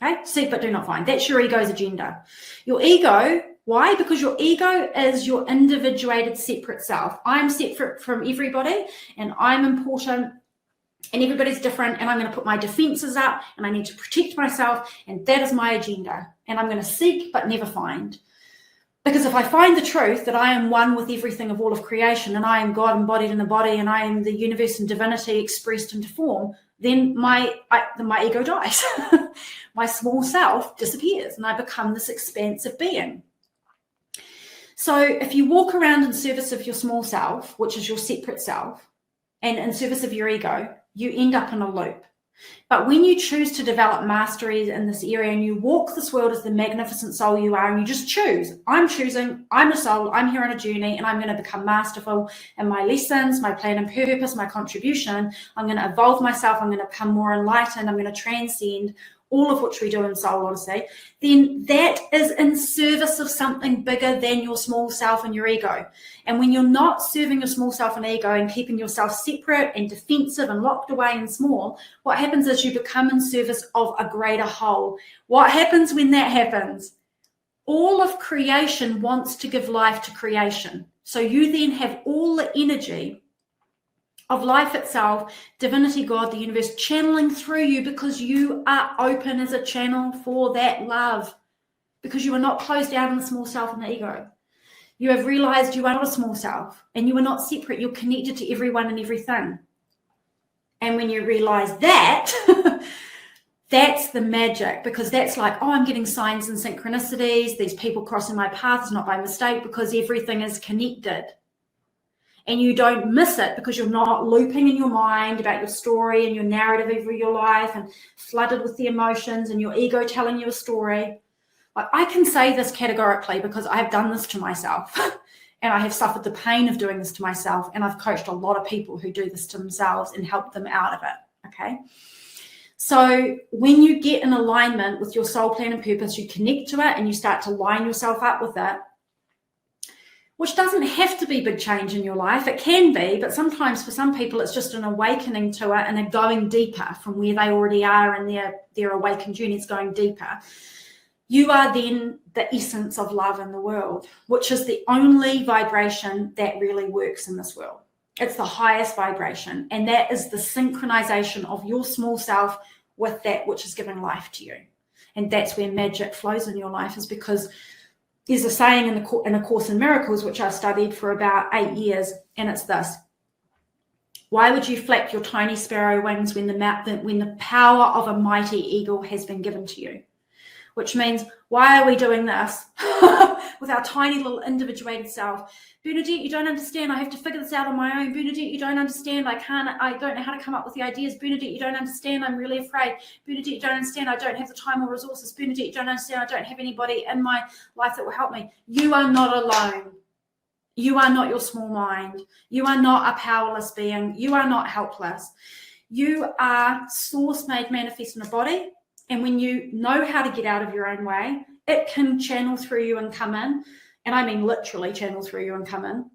Okay? Seek but do not find. That's your ego's agenda. Your ego, why? Because your ego is your individuated separate self. I'm separate from everybody and I'm important. And everybody's different, and I'm going to put my defenses up, and I need to protect myself, and that is my agenda. And I'm going to seek but never find. Because if I find the truth that I am one with everything of all of creation, and I am God embodied in the body, and I am the universe and divinity expressed into form, then my ego dies. My small self disappears, and I become this expansive being. So if you walk around in service of your small self, which is your separate self, and in service of your ego, you end up in a loop. But when you choose to develop mastery in this area and you walk this world as the magnificent soul you are, and you just choose, I'm a soul, I'm here on a journey, and I'm going to become masterful in my lessons, my plan and purpose, my contribution. I'm going to evolve myself. I'm going to become more enlightened. I'm going to transcend, all of which we do in Soul Odyssey. Then that is in service of something bigger than your small self and your ego. And when you're not serving your small self and ego and keeping yourself separate and defensive and locked away and small, what happens is you become in service of a greater whole. What happens when that happens? All of creation wants to give life to creation. So you then have all the energy of life itself, divinity, God, the universe, channeling through you, because you are open as a channel for that love, because you are not closed down in the small self and the ego. You have realized you are not a small self and you are not separate. You're connected to everyone and everything. And when you realize that, that's the magic, because that's like, oh, I'm getting signs and synchronicities. These people crossing my path is not by mistake, because everything is connected. And you don't miss it because you're not looping in your mind about your story and your narrative over your life and flooded with the emotions and your ego telling you a story. Like, I can say this categorically because I have done this to myself and I have suffered the pain of doing this to myself. And I've coached a lot of people who do this to themselves and helped them out of it. Okay. So when you get in alignment with your soul plan and purpose, you connect to it and you start to line yourself up with it, which doesn't have to be big change in your life. It can be, but sometimes for some people, it's just an awakening to it and a going deeper from where they already are, and their awakened journey is going deeper. You are then the essence of love in the world, which is the only vibration that really works in this world. It's the highest vibration, and that is the synchronization of your small self with that which is giving life to you. And that's where magic flows in your life, is because there's a saying in A Course in Miracles, which I studied for about 8 years, and it's this: why would you flap your tiny sparrow wings when the power of a mighty eagle has been given to you? Which means, why are we doing this with our tiny little individuated self? Bernadette, you don't understand. I have to figure this out on my own. Bernadette, you don't understand. I don't know how to come up with the ideas. Bernadette, you don't understand. I'm really afraid. Bernadette, you don't understand. I don't have the time or resources. Bernadette, you don't understand. I don't have anybody in my life that will help me. You are not alone. You are not your small mind. You are not a powerless being. You are not helpless. You are source made manifest in a body. And when you know how to get out of your own way, it can channel through you and come in. And I mean literally channel through you and come in.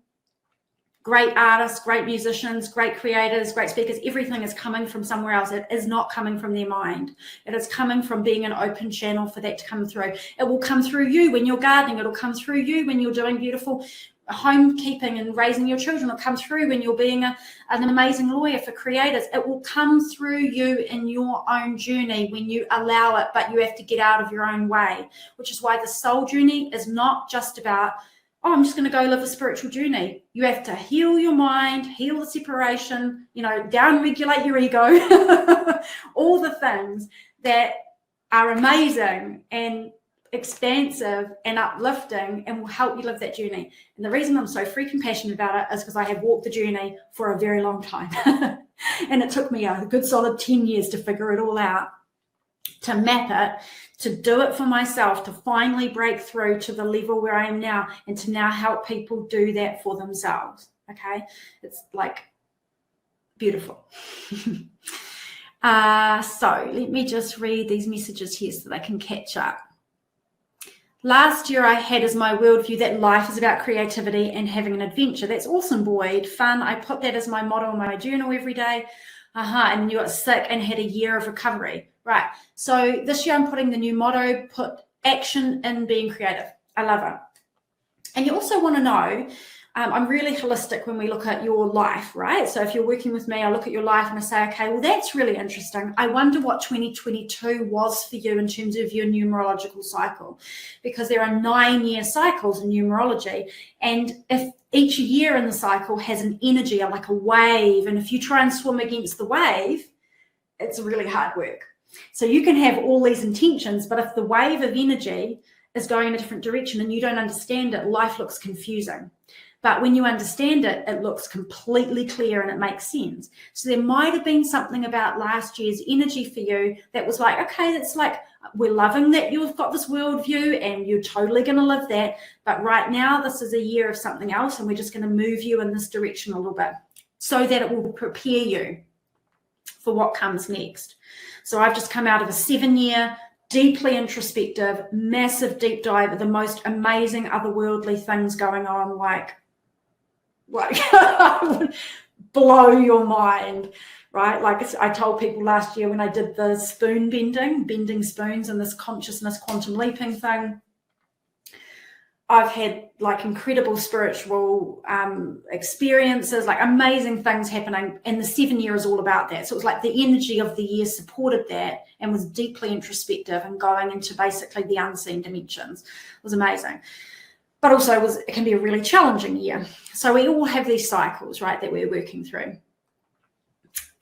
great artists, great musicians, great creators, great speakers. Everything is coming from somewhere else. It is not coming from their mind. It is coming from being an open channel for that to come through. It will come through you when you're gardening. It'll come through you when you're doing beautiful homekeeping and raising your children. It'll come through when you're being an amazing lawyer for creators. It will come through you in your own journey when you allow it, but you have to get out of your own way, which is why the soul journey is not just about, oh, I'm just going to go live a spiritual journey. You have to heal your mind, heal the separation, down-regulate your ego, all the things that are amazing and expansive and uplifting and will help you live that journey. And the reason I'm so freaking passionate about it is because I have walked the journey for a very long time. And it took me a good solid 10 years to figure it all out, to map it, to do it for myself, to finally break through to the level where I am now, and to now help people do that for themselves. Okay, it's like beautiful. So let me just read these messages here so that I can catch up. Last year I had as my worldview that life is about creativity and having an adventure. That's awesome, Boyd. Fun. I put that as my motto in my journal every day. And then you got sick and had a year of recovery. Right. So this year I'm putting the new motto, put action in being creative. I love it. And you also want to know, I'm really holistic when we look at your life, right? So if you're working with me, I look at your life and I say, okay, well, that's really interesting. I wonder what 2022 was for you in terms of your numerological cycle, because there are 9-year cycles in numerology. And if each year in the cycle has an energy, like a wave, and if you try and swim against the wave, it's really hard work. So you can have all these intentions, but if the wave of energy is going in a different direction and you don't understand it, life looks confusing. But when you understand it, it looks completely clear and it makes sense. So there might have been something about last year's energy for you that was like, okay, that's like, we're loving that you've got this worldview and you're totally going to live that. But right now, this is a year of something else, and we're just going to move you in this direction a little bit so that it will prepare you for what comes next. So I've just come out of a 7-year, deeply introspective, massive deep dive of the most amazing otherworldly things going on, like would blow your mind, right? Like I told people last year when I did the spoon bending spoons and this consciousness quantum leaping thing, I've had like incredible spiritual experiences, like amazing things happening, and the 7 year is all about that. So it was like the energy of the year supported that and was deeply introspective and going into basically the unseen dimensions. It was amazing. But also it can be a really challenging year. So we all have these cycles, right, that we're working through.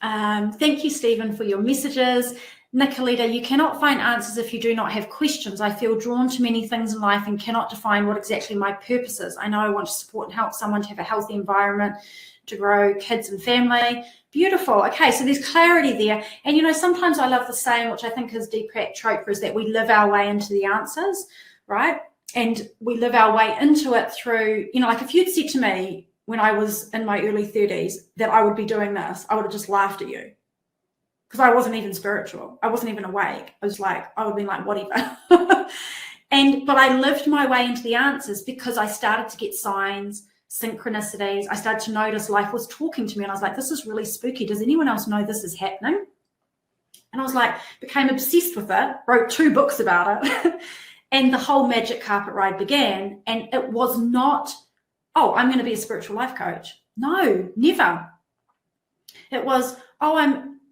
Thank you, Stephen, for your messages. Nicoletta, you cannot find answers if you do not have questions. I feel drawn to many things in life and cannot define what exactly my purpose is. I know I want to support and help someone to have a healthy environment, to grow kids and family. Beautiful. Okay, so there's clarity there. And, sometimes I love the saying, which I think is Deepak Chopra, is that we live our way into the answers, right? And we live our way into it through, like if you'd said to me when I was in my early 30s that I would be doing this, I would have just laughed at you. Because I wasn't even spiritual. I wasn't even awake. I would have been like, whatever. But I lived my way into the answers because I started to get signs, synchronicities. I started to notice life was talking to me. And I was like, this is really spooky. Does anyone else know this is happening? And I was like, became obsessed with it, wrote 2 books about it. And the whole magic carpet ride began. And it was not, oh, I'm going to be a spiritual life coach. No, never. It was, oh,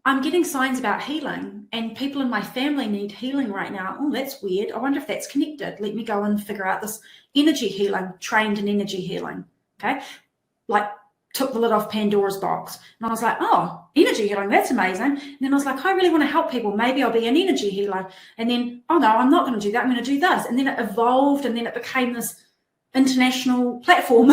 I'm getting signs about healing and people in my family need healing right now. Oh, that's weird. I wonder if that's connected. Let me go and figure out this energy healing, trained in energy healing. Okay. Like took the lid off Pandora's box. And I was like, oh, energy healing, that's amazing. And then I was like, I really want to help people. Maybe I'll be an energy healer. And then, oh no, I'm not going to do that. I'm going to do this. And then it evolved and then it became this international platform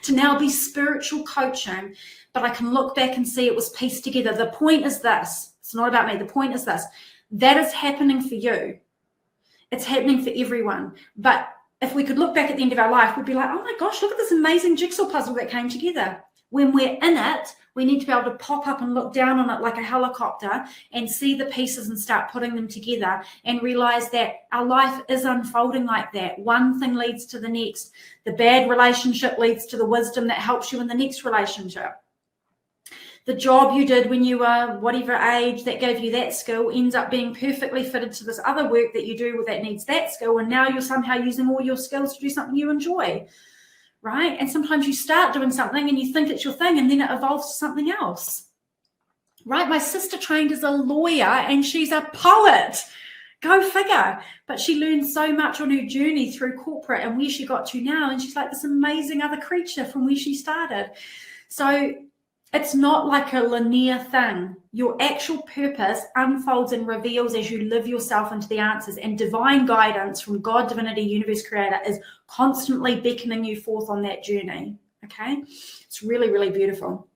to now be spiritual coaching. But I can look back and see it was pieced together. The point is this. It's not about me. The point is this. That is happening for you. It's happening for everyone. But if we could look back at the end of our life, we'd be like, oh my gosh, look at this amazing jigsaw puzzle that came together. When we're in it, We need to be able to pop up and look down on it like a helicopter and see the pieces and start putting them together and realize that our life is unfolding like that. One thing leads to the next. The bad relationship leads to the wisdom that helps you in the next relationship. The job you did when you were whatever age that gave you that skill ends up being perfectly fitted to this other work that you do that needs that skill. And now you're somehow using all your skills to do something you enjoy, right? And sometimes you start doing something and you think it's your thing and then it evolves to something else, right? My sister trained as a lawyer and she's a poet. Go figure. But she learned so much on her journey through corporate and where she got to now. And she's like this amazing other creature from where she started. So it's not like a linear thing. Your actual purpose unfolds and reveals as you live yourself into the answers, and divine guidance from God, divinity, universe creator is constantly beckoning you forth on that journey. Okay? It's really, really beautiful.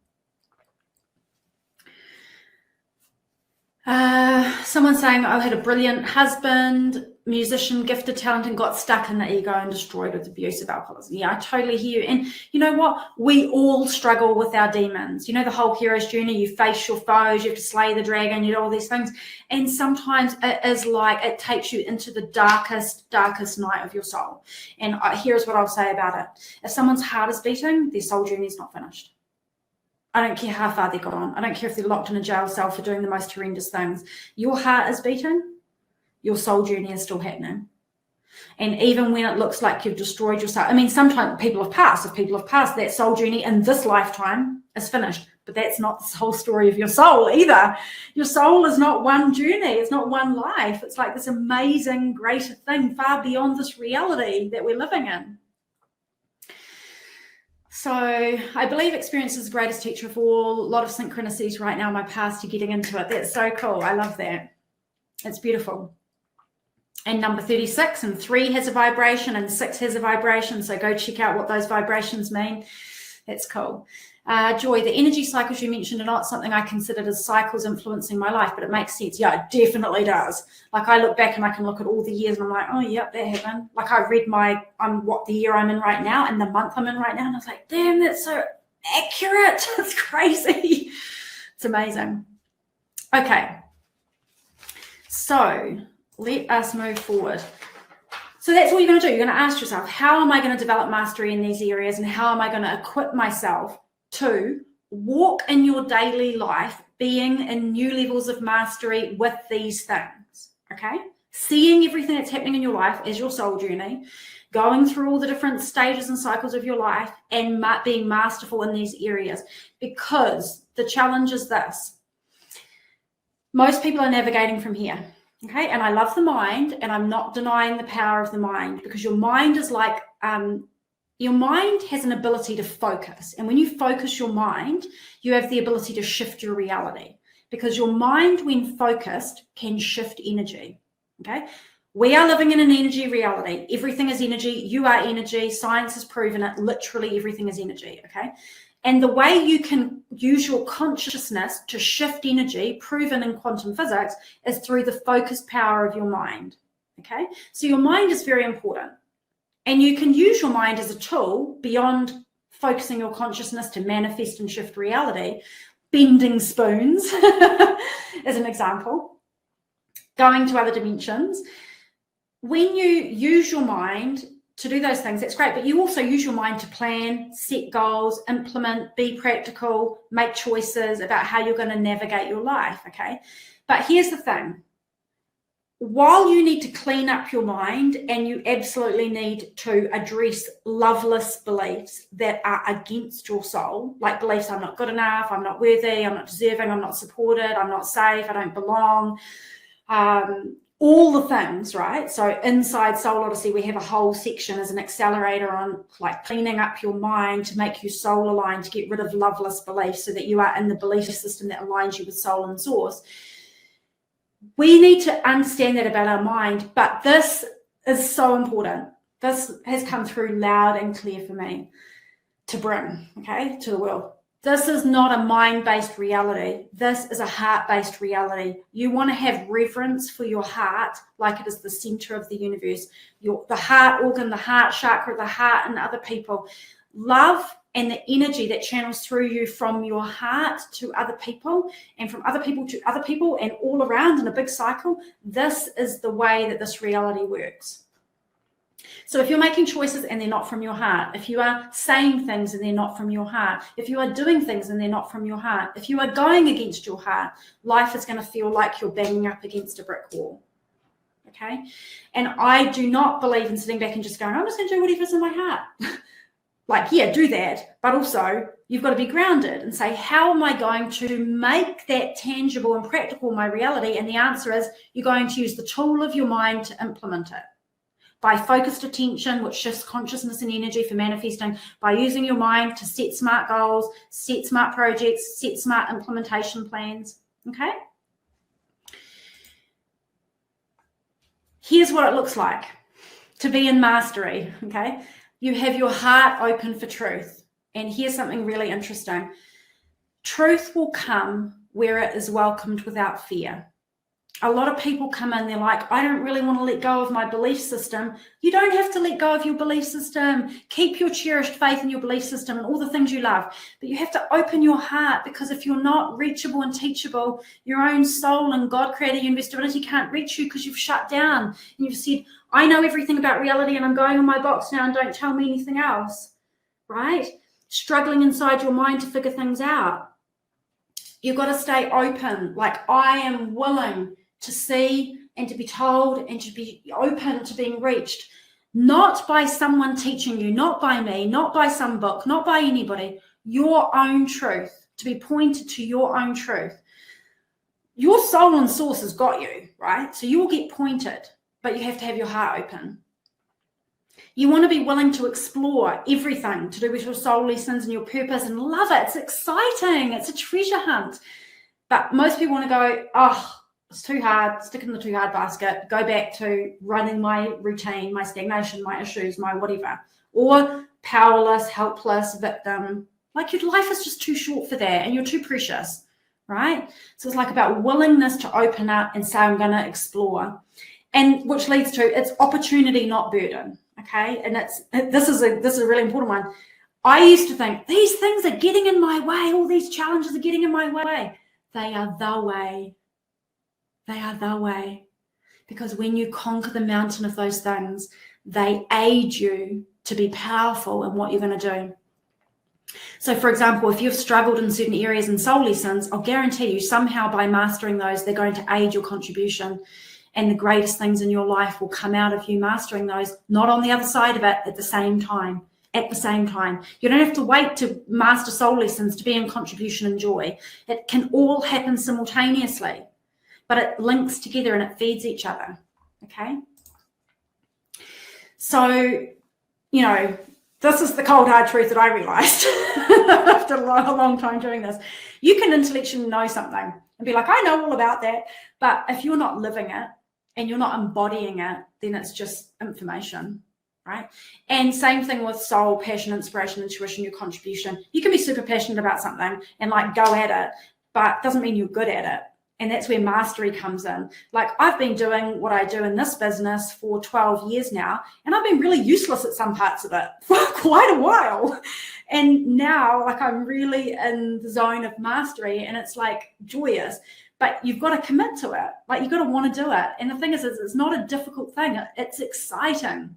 Someone saying, I had a brilliant husband, musician, gifted, talented, got stuck in the ego and destroyed with abusive alcoholism. Yeah, I totally hear you. And you know what? We all struggle with our demons. You know, the whole hero's journey, you face your foes, you have to slay the dragon, you do all these things. And sometimes it is like it takes you into the darkest night of your soul. And here's what I'll say about it. If someone's heart is beating, their soul journey is not finished. I don't care how far they've gone. I don't care if they're locked in a jail cell for doing the most horrendous things. Your heart is beating, your soul journey is still happening. And even when it looks like you've destroyed yourself, I mean, sometimes people have passed. If people have passed, that soul journey in this lifetime is finished. But that's not the whole story of your soul either. Your soul is not one journey. It's not one life. It's like this amazing, greater thing far beyond this reality that we're living in. So I believe experience is the greatest teacher of all. A lot of synchronicities right now in my past to getting into it. That's so cool. I love that. It's beautiful. And number 36 and 3 has a vibration and 6 has a vibration. So go check out what those vibrations mean. That's cool. Joy, the energy cycles you mentioned are not something I considered as cycles influencing my life, but it makes sense. Yeah, it definitely does. Like I look back and I can look at all the years and I'm like, oh, yep, that happened. Like I read what the year I'm in right now and the month I'm in right now. And I was like, damn, that's so accurate. It's crazy. It's amazing. Okay. So let us move forward. So that's what you're going to do. You're going to ask yourself, how am I going to develop mastery in these areas and how am I going to equip myself to walk in your daily life being in new levels of mastery with these things, okay? Seeing everything that's happening in your life as your soul journey, going through all the different stages and cycles of your life and being masterful in these areas. Because the challenge is this. Most people are navigating from here. Okay, and I love the mind, and I'm not denying the power of the mind, because your mind is like, your mind has an ability to focus. And when you focus your mind, you have the ability to shift your reality, because your mind, when focused, can shift energy. Okay, we are living in an energy reality. Everything is energy. You are energy. Science has proven it. Literally everything is energy. Okay. And the way you can use your consciousness to shift energy, proven in quantum physics, is through the focused power of your mind, okay? So your mind is very important. And you can use your mind as a tool beyond focusing your consciousness to manifest and shift reality, bending spoons, as an example, going to other dimensions. When you use your mind to do those things, that's great, but you also use your mind to plan, set goals, implement, be practical, make choices about how you're going to navigate your life, okay? But here's the thing. While you need to clean up your mind and you absolutely need to address loveless beliefs that are against your soul, like beliefs I'm not good enough, I'm not worthy, I'm not deserving, I'm not supported, I'm not safe, I don't belong, all the things, right? So inside Soul Odyssey, we have a whole section as an accelerator on like cleaning up your mind to make you soul aligned, to get rid of loveless beliefs so that you are in the belief system that aligns you with soul and source. We need to understand that about our mind, but this is so important. This has come through loud and clear for me to bring, okay, to the world. This is not a mind-based reality. This is a heart-based reality. You want to have reverence for your heart like it is the center of the universe. The heart organ, the heart chakra, the heart and other people. Love and the energy that channels through you from your heart to other people, and from other people to other people, and all around in a big cycle, this is the way that this reality works. So if you're making choices and they're not from your heart, if you are saying things and they're not from your heart, if you are doing things and they're not from your heart, if you are going against your heart, life is going to feel like you're banging up against a brick wall. Okay? And I do not believe in sitting back and just going, I'm just going to do whatever's in my heart. Like, yeah, do that. But also, you've got to be grounded and say, how am I going to make that tangible and practical in my reality? And the answer is, you're going to use the tool of your mind to implement it. By focused attention, which shifts consciousness and energy for manifesting, by using your mind to set smart goals, set smart projects, set smart implementation plans, okay? Here's what it looks like to be in mastery, okay? You have your heart open for truth. And here's something really interesting. Truth will come where it is welcomed without fear. A lot of people come in, they're like, I don't really want to let go of my belief system. You don't have to let go of your belief system. Keep your cherished faith in your belief system and all the things you love. But you have to open your heart, because if you're not reachable and teachable, your own soul and God created universe divinity can't reach you because you've shut down. And you've said, I know everything about reality and I'm going in my box now and don't tell me anything else, right? Struggling inside your mind to figure things out. You've got to stay open. Like, I am willing to see and to be told and to be open to being reached, not by someone teaching you, not by me, not by some book, not by anybody, your own truth, to be pointed to your own truth. Your soul and source has got you, right? So you will get pointed, but you have to have your heart open. You want to be willing to explore everything to do with your soul lessons and your purpose and love it. It's exciting. It's a treasure hunt. But most people want to go, oh, it's too hard, stick in the too hard basket, go back to running my routine, my stagnation, my issues, my whatever. Or powerless, helpless, victim. Like, your life is just too short for that and you're too precious, right? So it's like about willingness to open up and say, I'm going to explore. And which leads to, it's opportunity, not burden, okay? And this is a really important one. I used to think, these things are getting in my way, all these challenges are getting in my way. They are the way. They are the way. Because when you conquer the mountain of those things, they aid you to be powerful in what you're going to do. So, for example, if you've struggled in certain areas in soul lessons, I'll guarantee you somehow by mastering those, they're going to aid your contribution. And the greatest things in your life will come out of you mastering those, not on the other side of it, at the same time. At the same time. You don't have to wait to master soul lessons to be in contribution and joy. It can all happen simultaneously. But it links together and it feeds each other, okay? So, you know, this is the cold, hard truth that I realized after a long time doing this. You can intellectually know something and be like, I know all about that. But if you're not living it and you're not embodying it, then it's just information, right? And same thing with soul, passion, inspiration, intuition, your contribution. You can be super passionate about something and like go at it, but it doesn't mean you're good at it. And that's where mastery comes in. Like, I've been doing what I do in this business for 12 years now, and I've been really useless at some parts of it for quite a while. And now, like, I'm really in the zone of mastery, and it's like joyous. But you've got to commit to it. Like, you've got to want to do it. And the thing is, it's not a difficult thing. It's exciting.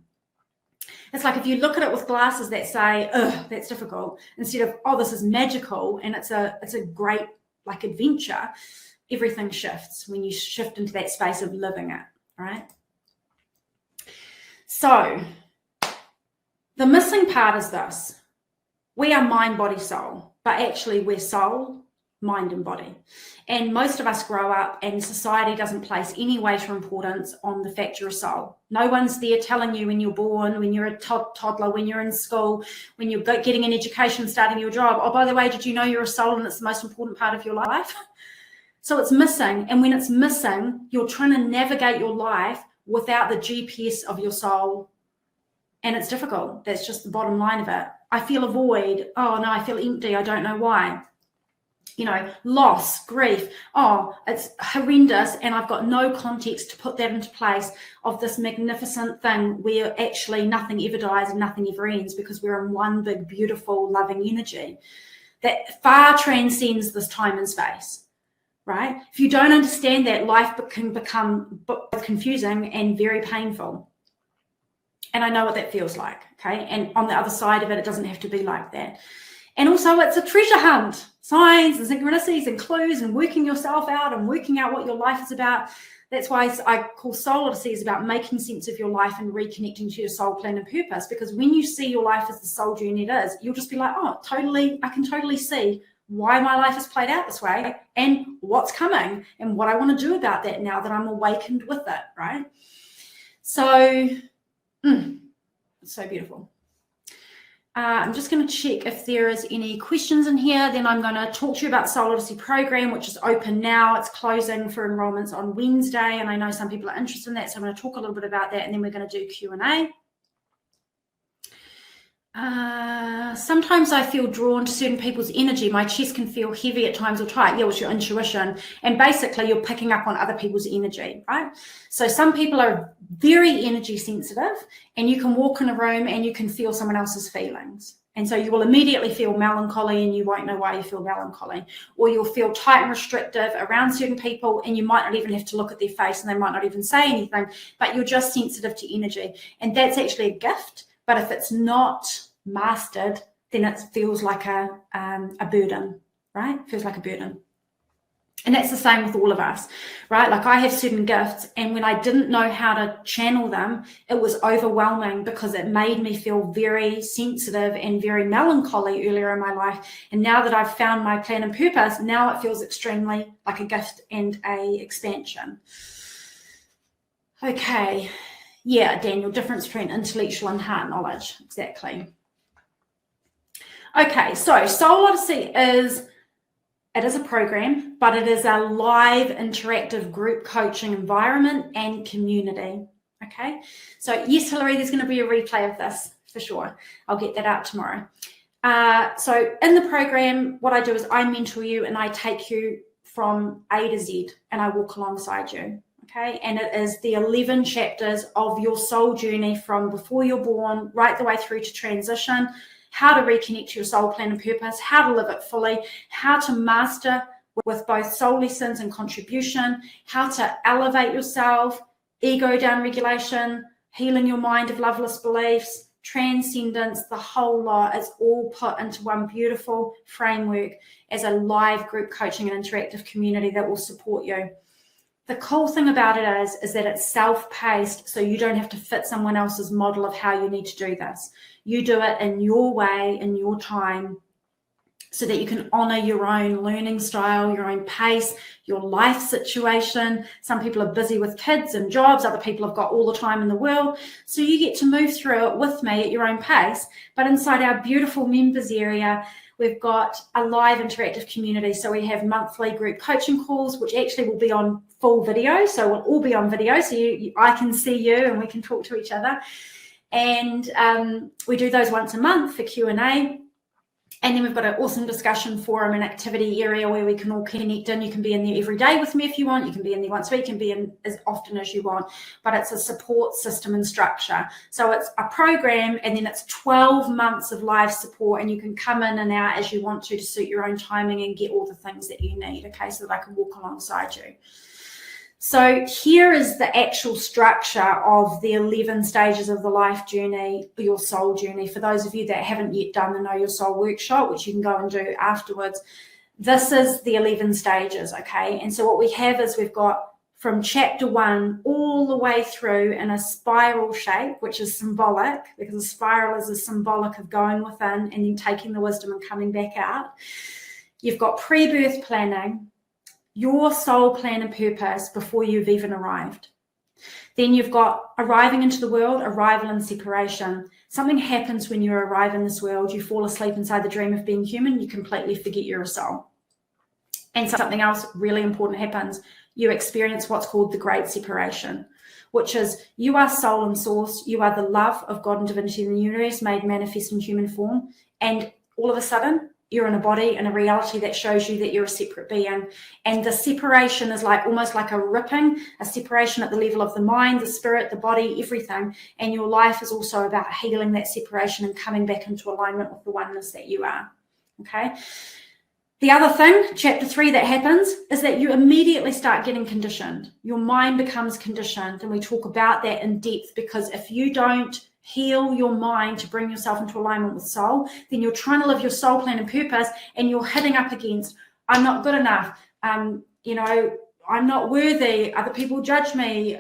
It's like if you look at it with glasses that say, ugh, that's difficult, instead of, oh, this is magical, and it's a great, like, adventure. Everything shifts when you shift into that space of living it, right? So the missing part is this. We are mind, body, soul, but actually we're soul, mind, and body. And most of us grow up and society doesn't place any weight or importance on the fact you're a soul. No one's there telling you when you're born, when you're a toddler, when you're in school, when you're getting an education, starting your job. Oh, by the way, did you know you're a soul and it's the most important part of your life? So it's missing. And when it's missing, you're trying to navigate your life without the GPS of your soul. And it's difficult. That's just the bottom line of it. I feel a void. Oh no, I feel empty. I don't know why. loss, grief. Oh, it's horrendous, and I've got no context to put that into place of this magnificent thing where actually nothing ever dies and nothing ever ends, because we're in one big, beautiful, loving energy that far transcends this time and space, right? If you don't understand that, life can become both confusing and very painful. And I know what that feels like, okay? And on the other side of it, it doesn't have to be like that. And also, it's a treasure hunt. Signs and synchronicities and clues and working yourself out and working out what your life is about. That's why I call Soul Odyssey is about making sense of your life and reconnecting to your soul plan and purpose. Because when you see your life as the soul journey it is, you'll just be like, oh, totally, I can totally see why my life has played out this way and what's coming and what I want to do about that now that I'm awakened with it, right? So, it's so beautiful. I'm just going to check if there is any questions in here. Then I'm going to talk to you about Soul Odyssey program, which is open now. It's closing for enrollments on Wednesday, and I know some people are interested in that, so I'm going to talk a little bit about that, and then we're going to do Q&A. Sometimes I feel drawn to certain people's energy. My chest can feel heavy at times or tight. Yeah, it's your intuition. And basically you're picking up on other people's energy, right? So some people are very energy sensitive, and you can walk in a room and you can feel someone else's feelings. And so you will immediately feel melancholy and you won't know why you feel melancholy. Or you'll feel tight and restrictive around certain people, and you might not even have to look at their face and they might not even say anything, but you're just sensitive to energy. And that's actually a gift. But if it's not mastered, then it feels like a burden, right? It feels like a burden. And that's the same with all of us, right? Like I have certain gifts, and when I didn't know how to channel them, it was overwhelming because it made me feel very sensitive and very melancholy earlier in my life. And now that I've found my plan and purpose, now it feels extremely like a gift and a expansion. Okay. Yeah, Daniel, difference between intellectual and heart knowledge. Exactly. Okay, so Soul Odyssey is a program, but it is a live interactive group coaching environment and community. Okay, so yes, Hilary, there's going to be a replay of this for sure. I'll get that out tomorrow. So in the program, what I do is I mentor you and I take you from A to Z and I walk alongside you. Okay, and it is the 11 chapters of your soul journey from before you're born right the way through to transition, how to reconnect to your soul plan and purpose, how to live it fully, how to master with both soul lessons and contribution, how to elevate yourself, ego down regulation, healing your mind of loveless beliefs, transcendence, the whole lot. It's all put into one beautiful framework as a live group coaching and interactive community that will support you. The cool thing about it is that it's self-paced, so you don't have to fit someone else's model of how you need to do this. You do it in your way, in your time, so that you can honor your own learning style, your own pace, your life situation. Some people are busy with kids and jobs. Other people have got all the time in the world. So you get to move through it with me at your own pace. But inside our beautiful members area, we've got a live interactive community. So we have monthly group coaching calls, which actually will be on full video. So we'll all be on video. So I can see you and we can talk to each other. And we do those once a month for Q&A. And then we've got an awesome discussion forum and activity area where we can all connect in. You can be in there every day with me if you want. You can be in there once a week. You can be in as often as you want. But it's a support system and structure. So it's a program, and then it's 12 months of live support. And you can come in and out as you want to suit your own timing and get all the things that you need, okay, so that I can walk alongside you. So here is the actual structure of the 11 stages of the life journey, your soul journey. For those of you that haven't yet done the Know Your Soul workshop, which you can go and do afterwards, this is the 11 stages, okay? And so what we have is we've got from chapter 1 all the way through in a spiral shape, which is symbolic, because a spiral is a symbolic of going within and then taking the wisdom and coming back out. You've got pre-birth planning, your soul plan and purpose before you've even arrived. Then you've got arriving into the world, arrival and separation. Something happens when you arrive in this world. You fall asleep inside the dream of being human. You completely forget you're a soul. And something else really important happens. You experience what's called the great separation, which is you are soul and source. You are the love of God and divinity in the universe made manifest in human form. And all of a sudden, you're in a body and a reality that shows you that you're a separate being. And the separation is like almost like a ripping, a separation at the level of the mind, the spirit, the body, everything. And your life is also about healing that separation and coming back into alignment with the oneness that you are. Okay. The other thing, chapter 3, that happens is that you immediately start getting conditioned. Your mind becomes conditioned. And we talk about that in depth, because if you don't heal your mind to bring yourself into alignment with soul, then you're trying to live your soul plan and purpose, and you're hitting up against, I'm not good enough. You know, I'm not worthy. Other people judge me.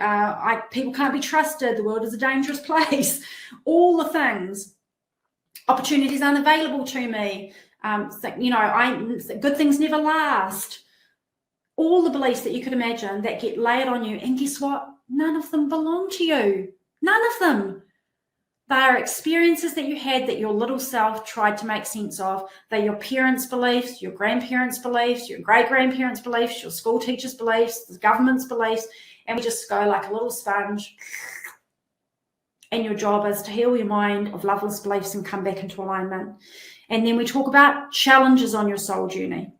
People can't be trusted. The world is a dangerous place. All the things. Opportunities aren't available to me. You know, good things never last. All the beliefs that you could imagine that get layered on you. And guess what? None of them belong to you. None of them. They are experiences that you had that your little self tried to make sense of. They're your parents' beliefs, your grandparents' beliefs, your great-grandparents' beliefs, your school teachers' beliefs, the government's beliefs, and we just go like a little sponge. And your job is to heal your mind of loveless beliefs and come back into alignment. And then we talk about challenges on your soul journey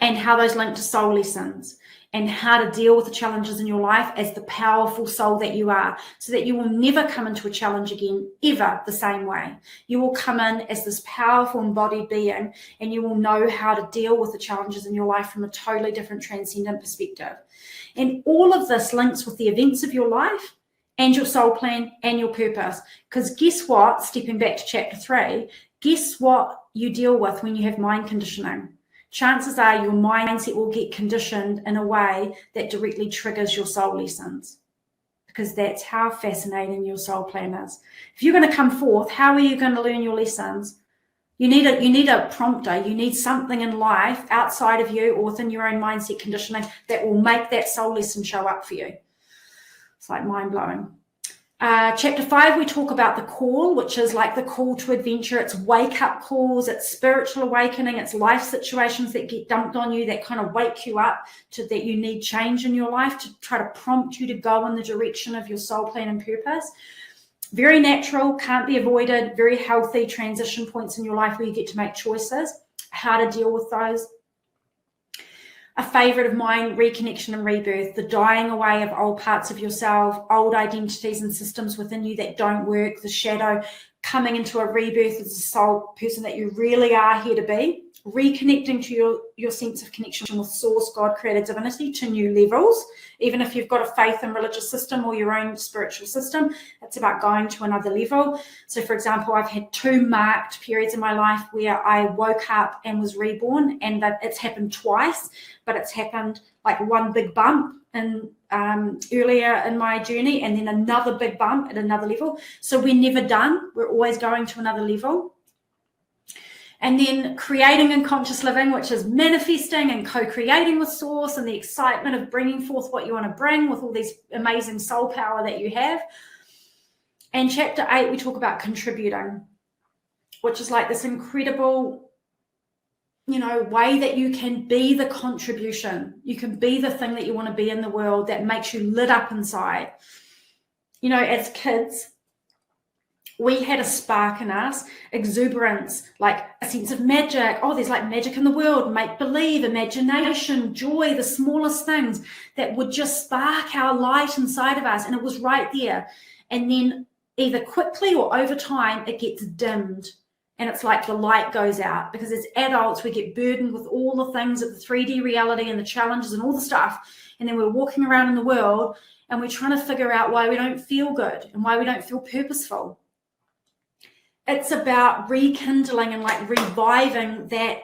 and how those link to soul lessons, and how to deal with the challenges in your life as the powerful soul that you are, so that you will never come into a challenge again, ever the same way. You will come in as this powerful embodied being, and you will know how to deal with the challenges in your life from a totally different transcendent perspective. And all of this links with the events of your life and your soul plan and your purpose. Because guess what, stepping back to chapter 3, guess what you deal with when you have mind conditioning? Chances are your mindset will get conditioned in a way that directly triggers your soul lessons, because that's how fascinating your soul plan is. If you're going to come forth, how are you going to learn your lessons? You need a prompter. You need something in life outside of you or within your own mindset conditioning that will make that soul lesson show up for you. It's like mind-blowing. Chapter 5, we talk about the call, which is like the call to adventure. It's wake-up calls, it's spiritual awakening, it's life situations that get dumped on you that kind of wake you up to that you need change in your life, to try to prompt you to go in the direction of your soul plan and purpose. Very natural, can't be avoided, very healthy transition points in your life where you get to make choices, how to deal with those. A favorite of mine, reconnection and rebirth, the dying away of old parts of yourself, old identities and systems within you that don't work, the shadow coming into a rebirth as a soul person that you really are here to be, reconnecting to your sense of connection with source, God, creator, divinity to new levels. Even if you've got a faith and religious system or your own spiritual system, it's about going to another level. So for example, I've had 2 marked periods in my life where I woke up and was reborn, and that it's happened twice, but it's happened like one big bump in earlier in my journey, and then another big bump at another level. So we're never done. We're always going to another level. And then creating and conscious living, which is manifesting and co-creating with source and the excitement of bringing forth what you want to bring with all these amazing soul power that you have. And chapter 8, we talk about contributing, which is like this incredible, way that you can be the contribution. You can be the thing that you want to be in the world that makes you lit up inside. As kids, we had a spark in us, exuberance, like a sense of magic. Oh, there's like magic in the world, make believe, imagination, joy, the smallest things that would just spark our light inside of us. And it was right there. And then either quickly or over time, it gets dimmed. And it's like the light goes out, because as adults, we get burdened with all the things of the 3D reality and the challenges and all the stuff. And then we're walking around in the world and we're trying to figure out why we don't feel good and why we don't feel purposeful. It's about rekindling and like reviving that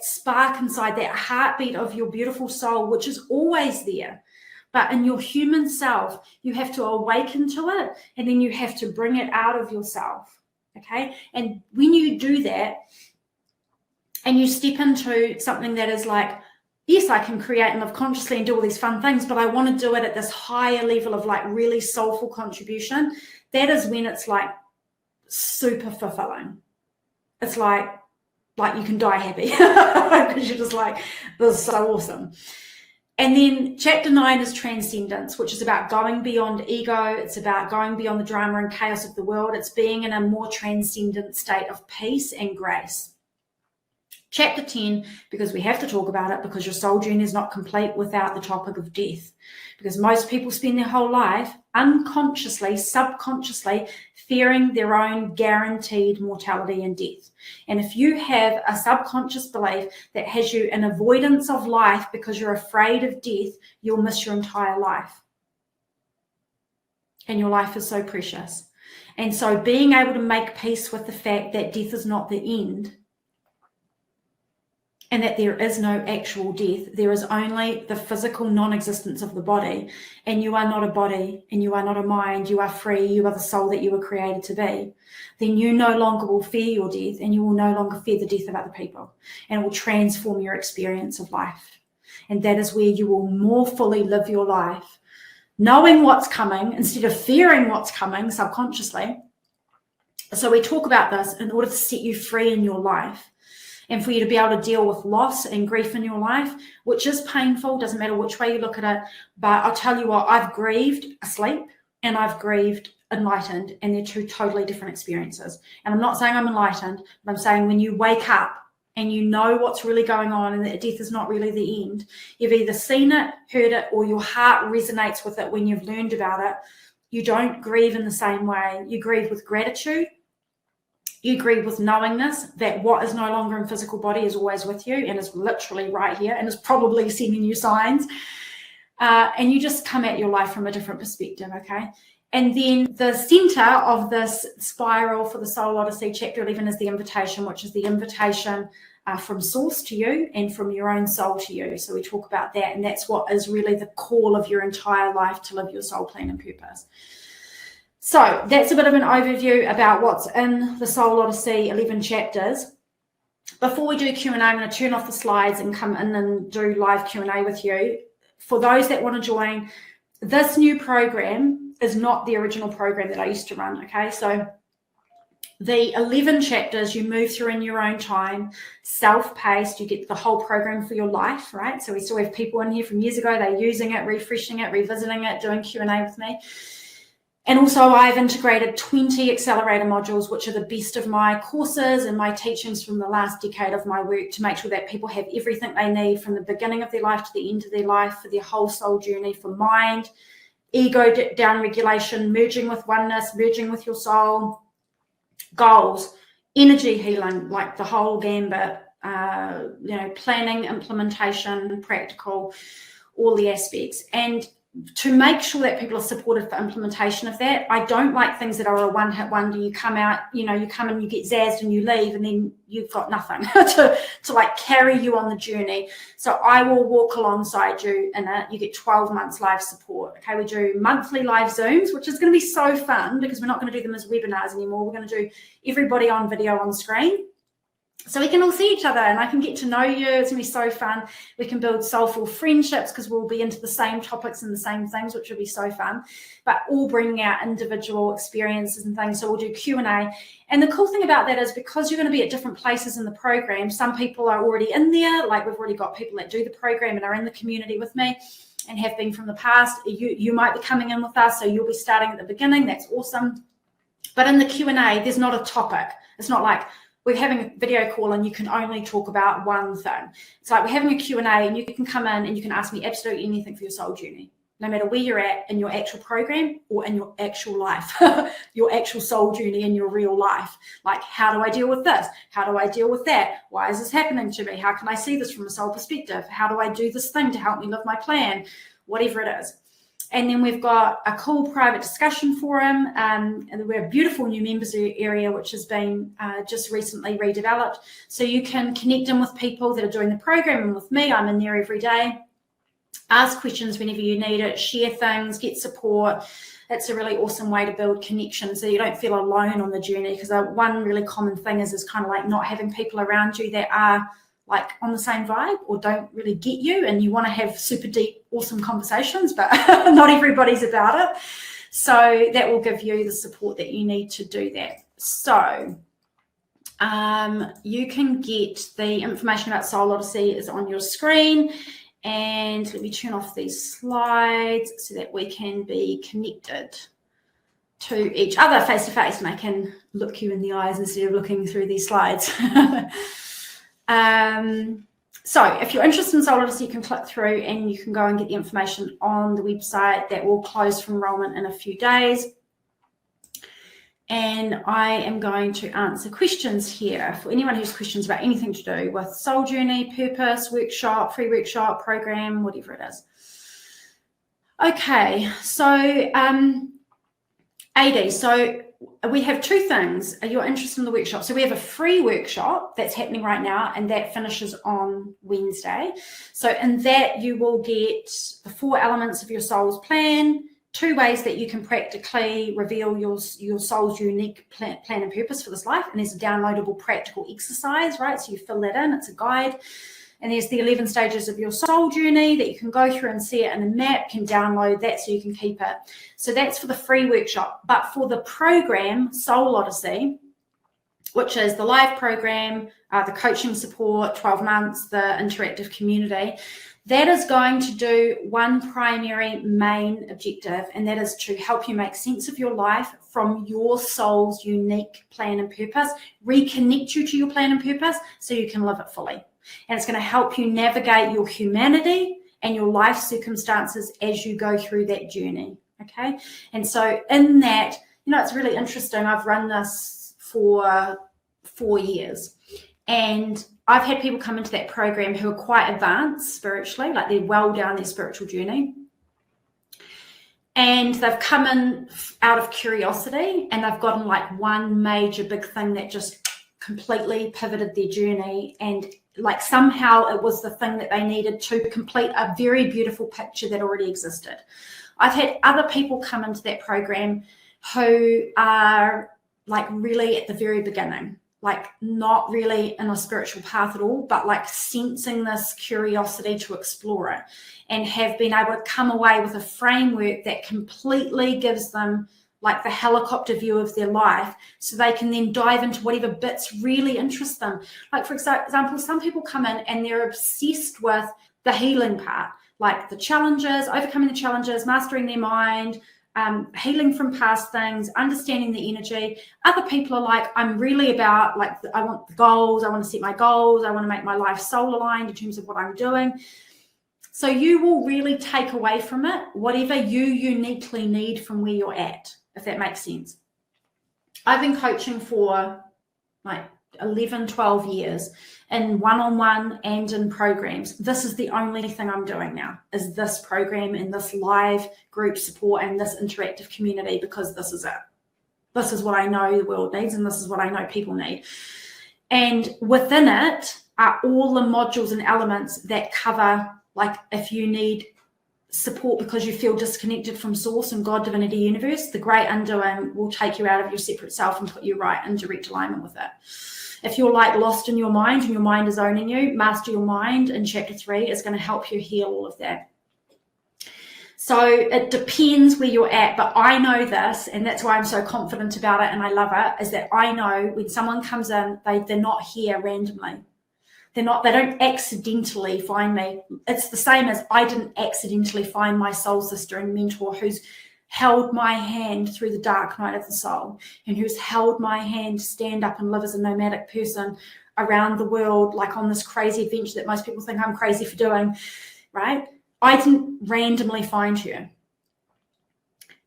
spark inside, that heartbeat of your beautiful soul, which is always there. But in your human self, you have to awaken to it, and then you have to bring it out of yourself. Okay. And when you do that and you step into something that is like, yes, I can create and live consciously and do all these fun things, but I want to do it at this higher level of like really soulful contribution. That is when it's like super fulfilling. It's like you can die happy because you're just like, this is so awesome. And then chapter 9 is transcendence, which is about going beyond ego. It's about going beyond the drama and chaos of the world. It's being in a more transcendent state of peace and grace. Chapter 10, because we have to talk about it, because your soul journey is not complete without the topic of death. Because most people spend their whole life unconsciously, subconsciously, fearing their own guaranteed mortality and death. And if you have a subconscious belief that has you in avoidance of life because you're afraid of death, you'll miss your entire life. And your life is so precious. And so being able to make peace with the fact that death is not the end, and that there is no actual death, there is only the physical non-existence of the body, and you are not a body, and you are not a mind, you are free, you are the soul that you were created to be, then you no longer will fear your death, and you will no longer fear the death of other people, and it will transform your experience of life. And that is where you will more fully live your life, knowing what's coming instead of fearing what's coming subconsciously. So we talk about this in order to set you free in your life, and for you to be able to deal with loss and grief in your life, which is painful, doesn't matter which way you look at it. But I'll tell you what, I've grieved asleep and I've grieved enlightened, and they're two totally different experiences. And I'm not saying I'm enlightened, but I'm saying when you wake up and you know what's really going on and that death is not really the end, you've either seen it, heard it, or your heart resonates with it when you've learned about it, you don't grieve in the same way. You grieve with gratitude. You grieve with knowingness that what is no longer in physical body is always with you and is literally right here and is probably sending you signs. And you just come at your life from a different perspective, okay? And then the center of this spiral for the Soul Odyssey, chapter 11, is the invitation, which is the invitation from source to you and from your own soul to you. So we talk about that, and that's what is really the call of your entire life, to live your soul plan and purpose. So that's a bit of an overview about what's in the Soul Odyssey 11 chapters. Before we do Q&A, I'm going to turn off the slides and come in and do live Q&A with you. For those that want to join, this new program is not the original program that I used to run, okay? So the 11 chapters you move through in your own time, self-paced, you get the whole program for your life, right? So we still have people in here from years ago, they're using it, refreshing it, revisiting it, doing Q&A with me. And also I've integrated 20 accelerator modules, which are the best of my courses and my teachings from the last decade of my work, to make sure that people have everything they need from the beginning of their life to the end of their life for their whole soul journey, for mind, ego down regulation, merging with oneness, merging with your soul, goals, energy healing, like the whole gambit, planning, implementation, practical, all the aspects. And to make sure that people are supported for implementation of that, I don't like things that are a one-hit wonder. You come out, you come and you get zazzed and you leave, and then you've got nothing to like carry you on the journey. So I will walk alongside you in it. You get 12 months live support. Okay, we do monthly live Zooms, which is going to be so fun because we're not going to do them as webinars anymore. We're going to do everybody on video on screen, so we can all see each other and I can get to know you. It's going to be so fun. We can build soulful friendships because we'll be into the same topics and the same things, which will be so fun, but all bringing out individual experiences and things. So we'll do Q&A. And the cool thing about that is because you're going to be at different places in the program, some people are already in there, like we've already got people that do the program and are in the community with me and have been from the past. You might be coming in with us, so you'll be starting at the beginning. That's awesome. But in the Q&A, there's not a topic. It's not like we're having a video call and you can only talk about one thing. It's like we're having a Q&A and you can come in and you can ask me absolutely anything for your soul journey, no matter where you're at in your actual program or in your actual life, your actual soul journey in your real life. Like, how do I deal with this? How do I deal with that? Why is this happening to me? How can I see this from a soul perspective? How do I do this thing to help me live my plan? Whatever it is. And then we've got a cool private discussion forum, and we have a beautiful new members area, which has been just recently redeveloped. So you can connect in with people that are doing the program and with me. I'm in there every day. Ask questions whenever you need it, share things, get support. It's a really awesome way to build connection so you don't feel alone on the journey, because one really common thing is kind of like not having people around you that are like on the same vibe or don't really get you, and you want to have super deep, awesome conversations, but not everybody's about it. So that will give you the support that you need to do that. So you can get the information about Soul Odyssey is on your screen. And let me turn off these slides so that we can be connected to each other face to face, and I can look you in the eyes instead of looking through these slides. So if you're interested in Soul Odyssey, you can click through and you can go and get the information on the website. That will close for enrollment in a few days. And I am going to answer questions here for anyone who has questions about anything to do with soul journey, purpose, workshop, free workshop, program, whatever it is. Okay, so AD, so we have two things. You're interested in the workshop. So we have a free workshop that's happening right now, and that finishes on Wednesday. So in that you will get the 4 elements of your soul's plan, 2 ways that you can practically reveal your soul's unique plan and purpose for this life. And there's a downloadable practical exercise, right? So you fill that in, it's a guide. And there's the 11 stages of your soul journey that you can go through and see it in a map, can download that so you can keep it. So that's for the free workshop. But for the program, Soul Odyssey, which is the live program, the coaching support, 12 months, the interactive community, that is going to do one primary main objective, and that is to help you make sense of your life from your soul's unique plan and purpose, reconnect you to your plan and purpose so you can live it fully. And it's going to help you navigate your humanity and your life circumstances as you go through that journey, okay? And so in that, it's really interesting. I've run this for 4 years, and I've had people come into that program who are quite advanced spiritually, like they're well down their spiritual journey. And they've come in out of curiosity, and they've gotten like one major big thing that just completely pivoted their journey, and like somehow it was the thing that they needed to complete a very beautiful picture that already existed. I've had other people come into that program who are like really at the very beginning, like not really in a spiritual path at all, but like sensing this curiosity to explore it, and have been able to come away with a framework that completely gives them like the helicopter view of their life, so they can then dive into whatever bits really interest them. Like, for example, some people come in and they're obsessed with the healing part, like the challenges, overcoming the challenges, mastering their mind, healing from past things, understanding the energy. Other people are like, I'm really about, like, I want the goals, I want to set my goals, I want to make my life soul aligned in terms of what I'm doing. So you will really take away from it whatever you uniquely need from where you're at, if that makes sense. I've been coaching for like 11, 12 years in one-on-one and in programs. This is the only thing I'm doing now, is this program and this live group support and this interactive community, because this is it. This is what I know the world needs, and this is what I know people need. And within it are all the modules and elements that cover, like, if you need support because you feel disconnected from source and God, divinity, universe, the great undoing will take you out of your separate self and put you right in direct alignment with it. If you're like lost in your mind and your mind is owning you, Master Your Mind in chapter 3 is going to help you heal all of that. So it depends where you're at, but I know this, and that's why I'm so confident about it and I love it, is that I know when someone comes in, they're not here randomly. They don't accidentally find me. It's the same as I didn't accidentally find my soul sister and mentor who's held my hand through the dark night of the soul, and who's held my hand to stand up and live as a nomadic person around the world, like on this crazy adventure that most people think I'm crazy for doing, right? I didn't randomly find you.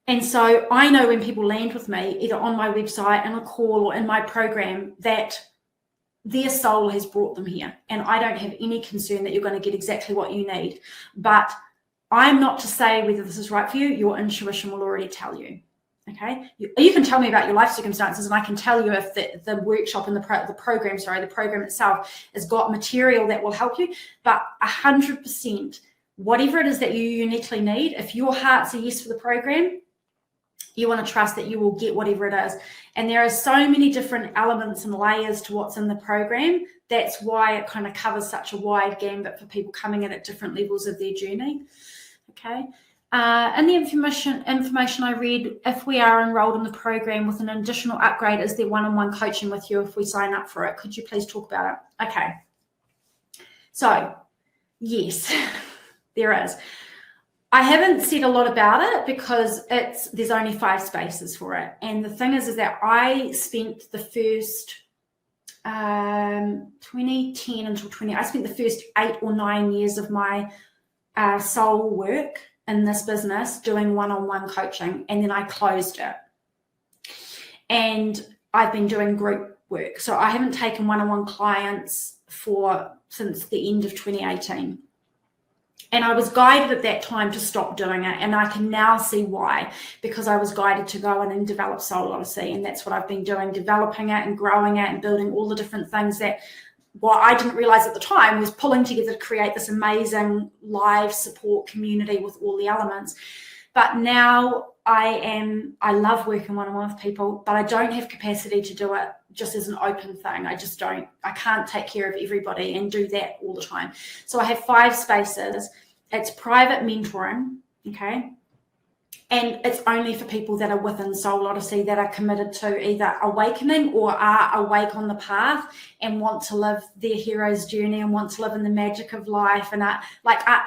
And so I know when people land with me, either on my website, in a call, or in my program, that their soul has brought them here. And I don't have any concern that you're going to get exactly what you need. But I'm not to say whether this is right for you. Your intuition will already tell you. Okay? You can tell me about your life circumstances, and I can tell you if the workshop and the program itself has got material that will help you. But 100%, whatever it is that you uniquely need, if your heart's a yes for the program, you want to trust that you will get whatever it is. And there are so many different elements and layers to what's in the program. That's why it kind of covers such a wide gambit for people coming in at different levels of their journey. Okay. And the information I read, if we are enrolled in the program with an additional upgrade, is there one-on-one coaching with you if we sign up for it? Could you please talk about it? Okay. So, yes, there is. I haven't said a lot about it because there's only 5 spaces for it. And the thing is that I spent the first 2010 until 20, I spent the first 8 or 9 years of my soul work in this business doing one-on-one coaching, and then I closed it. And I've been doing group work. So I haven't taken one-on-one clients since the end of 2018. And I was guided at that time to stop doing it. And I can now see why, because I was guided to go in and develop Soul Odyssey. And that's what I've been doing, developing it and growing it and building all the different things that what I didn't realize at the time was pulling together to create this amazing live support community with all the elements. But now I love working one-on-one with people, but I don't have capacity to do it just as an open thing. I can't take care of everybody and do that all the time. So I have 5 spaces. It's private mentoring, okay? And it's only for people that are within Soul Odyssey, that are committed to either awakening or are awake on the path and want to live their hero's journey and want to live in the magic of life and are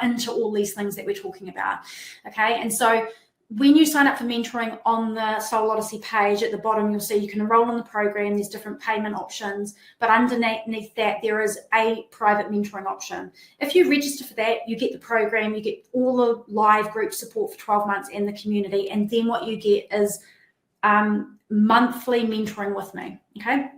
into all these things that we're talking about, okay? And so when you sign up for mentoring on the Soul Odyssey page, at the bottom, you'll see you can enroll in the program. There's different payment options, but underneath that, there is a private mentoring option. If you register for that, you get the program, you get all the live group support for 12 months in the community, and then what you get is monthly mentoring with me, okay?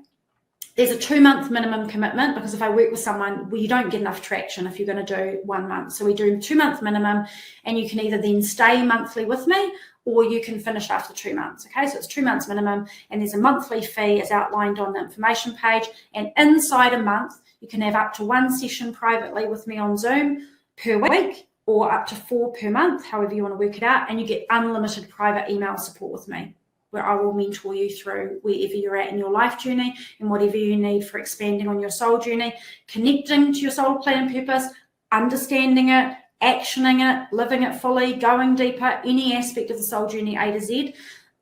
There's a 2-month minimum commitment, because if I work with someone, you don't get enough traction if you're going to do 1 month. So we do 2-month minimum, and you can either then stay monthly with me or you can finish after 2 months. Okay, so it's 2 months minimum, and there's a monthly fee as outlined on the information page. And inside a month, you can have up to 1 session privately with me on Zoom per week, or up to 4 per month, however you want to work it out. And you get unlimited private email support with me, where I will mentor you through wherever you're at in your life journey and whatever you need for expanding on your soul journey, connecting to your soul plan and purpose, understanding it, actioning it, living it fully, going deeper, any aspect of the soul journey A to Z.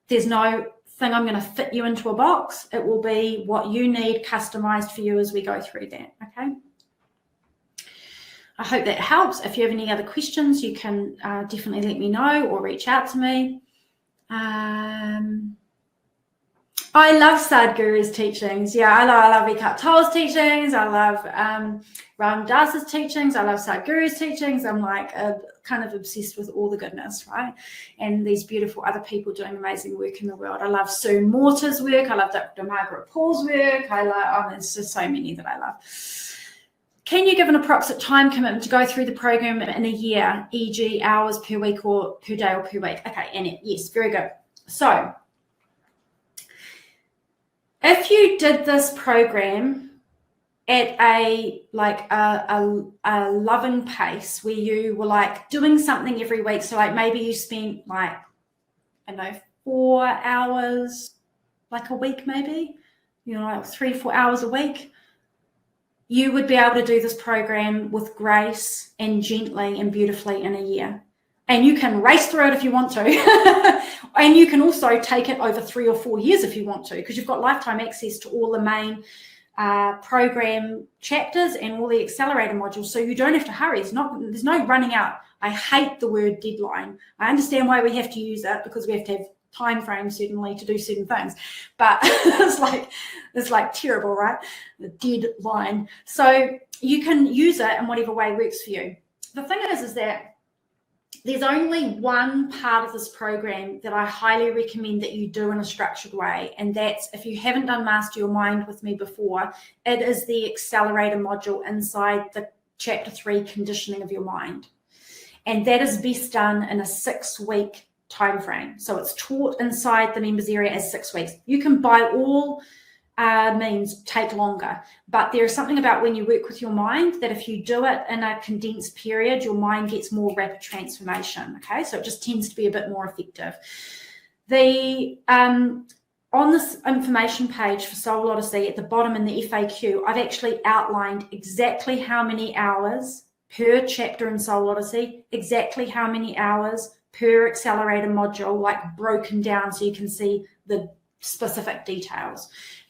There's no thing I'm going to fit you into a box. It will be what you need, customized for you as we go through that, okay? I hope that helps. If you have any other questions, you can definitely let me know or reach out to me. I love Sadhguru's teachings. Yeah, I love Eckhart Tolle's teachings. I love Ram Dass's teachings. I love Sadhguru's teachings. I'm like kind of obsessed with all the goodness, right? And these beautiful other people doing amazing work in the world. I love Sue Morta's work. I love Dr. Margaret Paul's work. There's just so many that I love. Can you give an approximate time commitment to go through the program in a year, e.g. hours per week or per day or per week? Okay, Annette, yes, very good. So if you did this program at a loving pace, where you were like doing something every week, so like maybe you spent 4 hours like a week, maybe, 3-4 hours a week, you would be able to do this program with grace and gently and beautifully in a year. And you can race through it if you want to. And you can also take it over 3 or 4 years if you want to, because you've got lifetime access to all the main program chapters and all the accelerator modules. So you don't have to hurry. There's no running out. I hate the word deadline. I understand why we have to use it, because we have to have time frame certainly to do certain things, but it's like terrible, right? The deadline. So you can use it in whatever way works for you. The thing is that there's only one part of this program that I highly recommend that you do in a structured way, and that's, if you haven't done Master Your Mind with me before, it is the accelerator module inside the chapter 3, conditioning of your mind. And that is best done in a 6-week time frame. So it's taught inside the members area as 6 weeks. You can by all means take longer, but there's something about when you work with your mind that if you do it in a condensed period, your mind gets more rapid transformation. Okay, so it just tends to be a bit more effective. On this information page for Soul Odyssey, at the bottom in the FAQ, I've actually outlined exactly how many hours per chapter in Soul Odyssey, exactly how many hours per accelerator module, like broken down so you can see the specific details.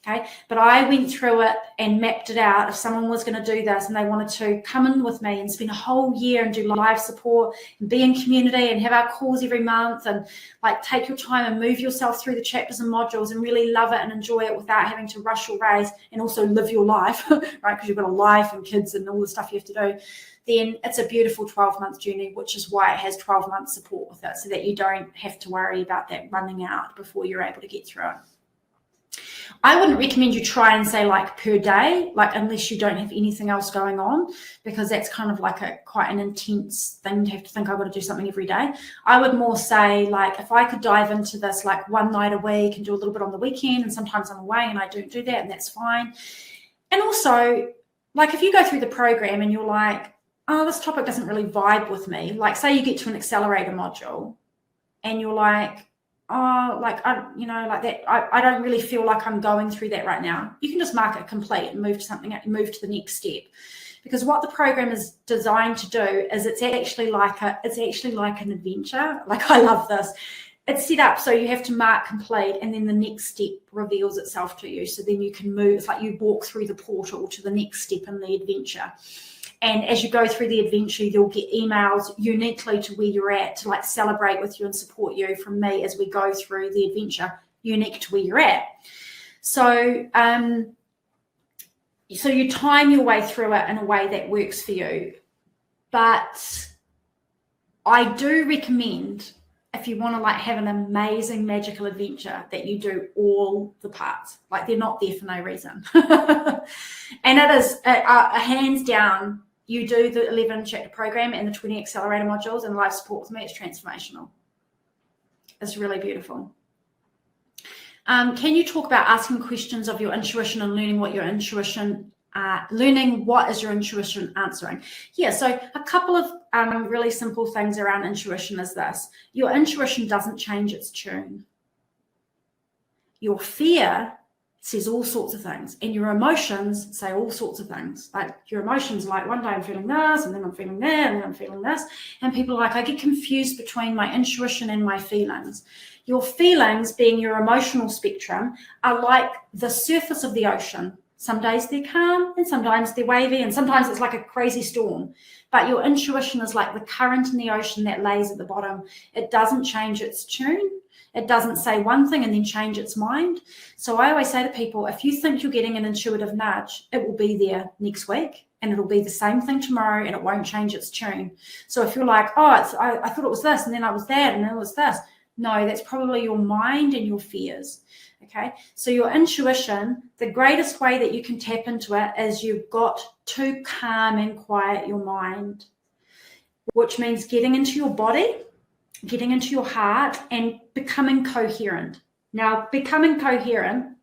Okay, but I went through it and mapped it out. If someone was going to do this and they wanted to come in with me and spend a whole year and do live support and be in community and have our calls every month and like take your time and move yourself through the chapters and modules and really love it and enjoy it without having to rush or race and also live your life, right? Because you've got a life and kids and all the stuff you have to do. Then it's a beautiful 12-month journey, which is why it has 12 months support with it, so that you don't have to worry about that running out before you're able to get through it. I wouldn't recommend you try and say like per day, like unless you don't have anything else going on, because that's kind of like quite an intense thing to have to think I've got to do something every day. I would more say like if I could dive into this like one night a week and do a little bit on the weekend, and sometimes I'm away and I don't do that, and that's fine. And also like if you go through the program and you're like, oh, this topic doesn't really vibe with me, like say you get to an accelerator module and you're like, oh, like I don't really feel like I'm going through that right now. You can just mark it complete and move to the next step, because what the program is designed to do is it's actually like an adventure. Like I love this. It's set up so you have to mark complete, and then the next step reveals itself to you. So then you can move. It's like you walk through the portal to the next step in the adventure. And as you go through the adventure, you'll get emails uniquely to where you're at to like celebrate with you and support you from me as we go through the adventure, unique to where you're at. So, so you time your way through it in a way that works for you. But I do recommend, if you want to like have an amazing magical adventure, that you do all the parts. Like they're not there for no reason. And it is a hands down, you do the 11 chapter program and the 20 accelerator modules and live support with me, it's transformational. It's really beautiful. Can you talk about asking questions of your intuition and learning what your intuition, what is your intuition answering? Yeah, so a couple of really simple things around intuition is this. Your intuition doesn't change its tune. Your fear says all sorts of things, and your emotions say all sorts of things. Like your emotions, like one day I'm feeling this, and then I'm feeling that, and then I'm feeling this. And people are like, I get confused between my intuition and my feelings. Your feelings, being your emotional spectrum, are like the surface of the ocean. Some days they're calm, and sometimes they're wavy, and sometimes it's like a crazy storm. But your intuition is like the current in the ocean that lays at the bottom. It doesn't change its tune. It doesn't say one thing and then change its mind. So I always say to people, if you think you're getting an intuitive nudge, it will be there next week, and it'll be the same thing tomorrow, and it won't change its tune. So if you're like, oh, I thought it was this, and then I was that, and then it was this. No, that's probably your mind and your fears. Okay, so your intuition, the greatest way that you can tap into it is you've got to calm and quiet your mind, which means getting into your body, getting into your heart, and becoming coherent. Now, becoming coherent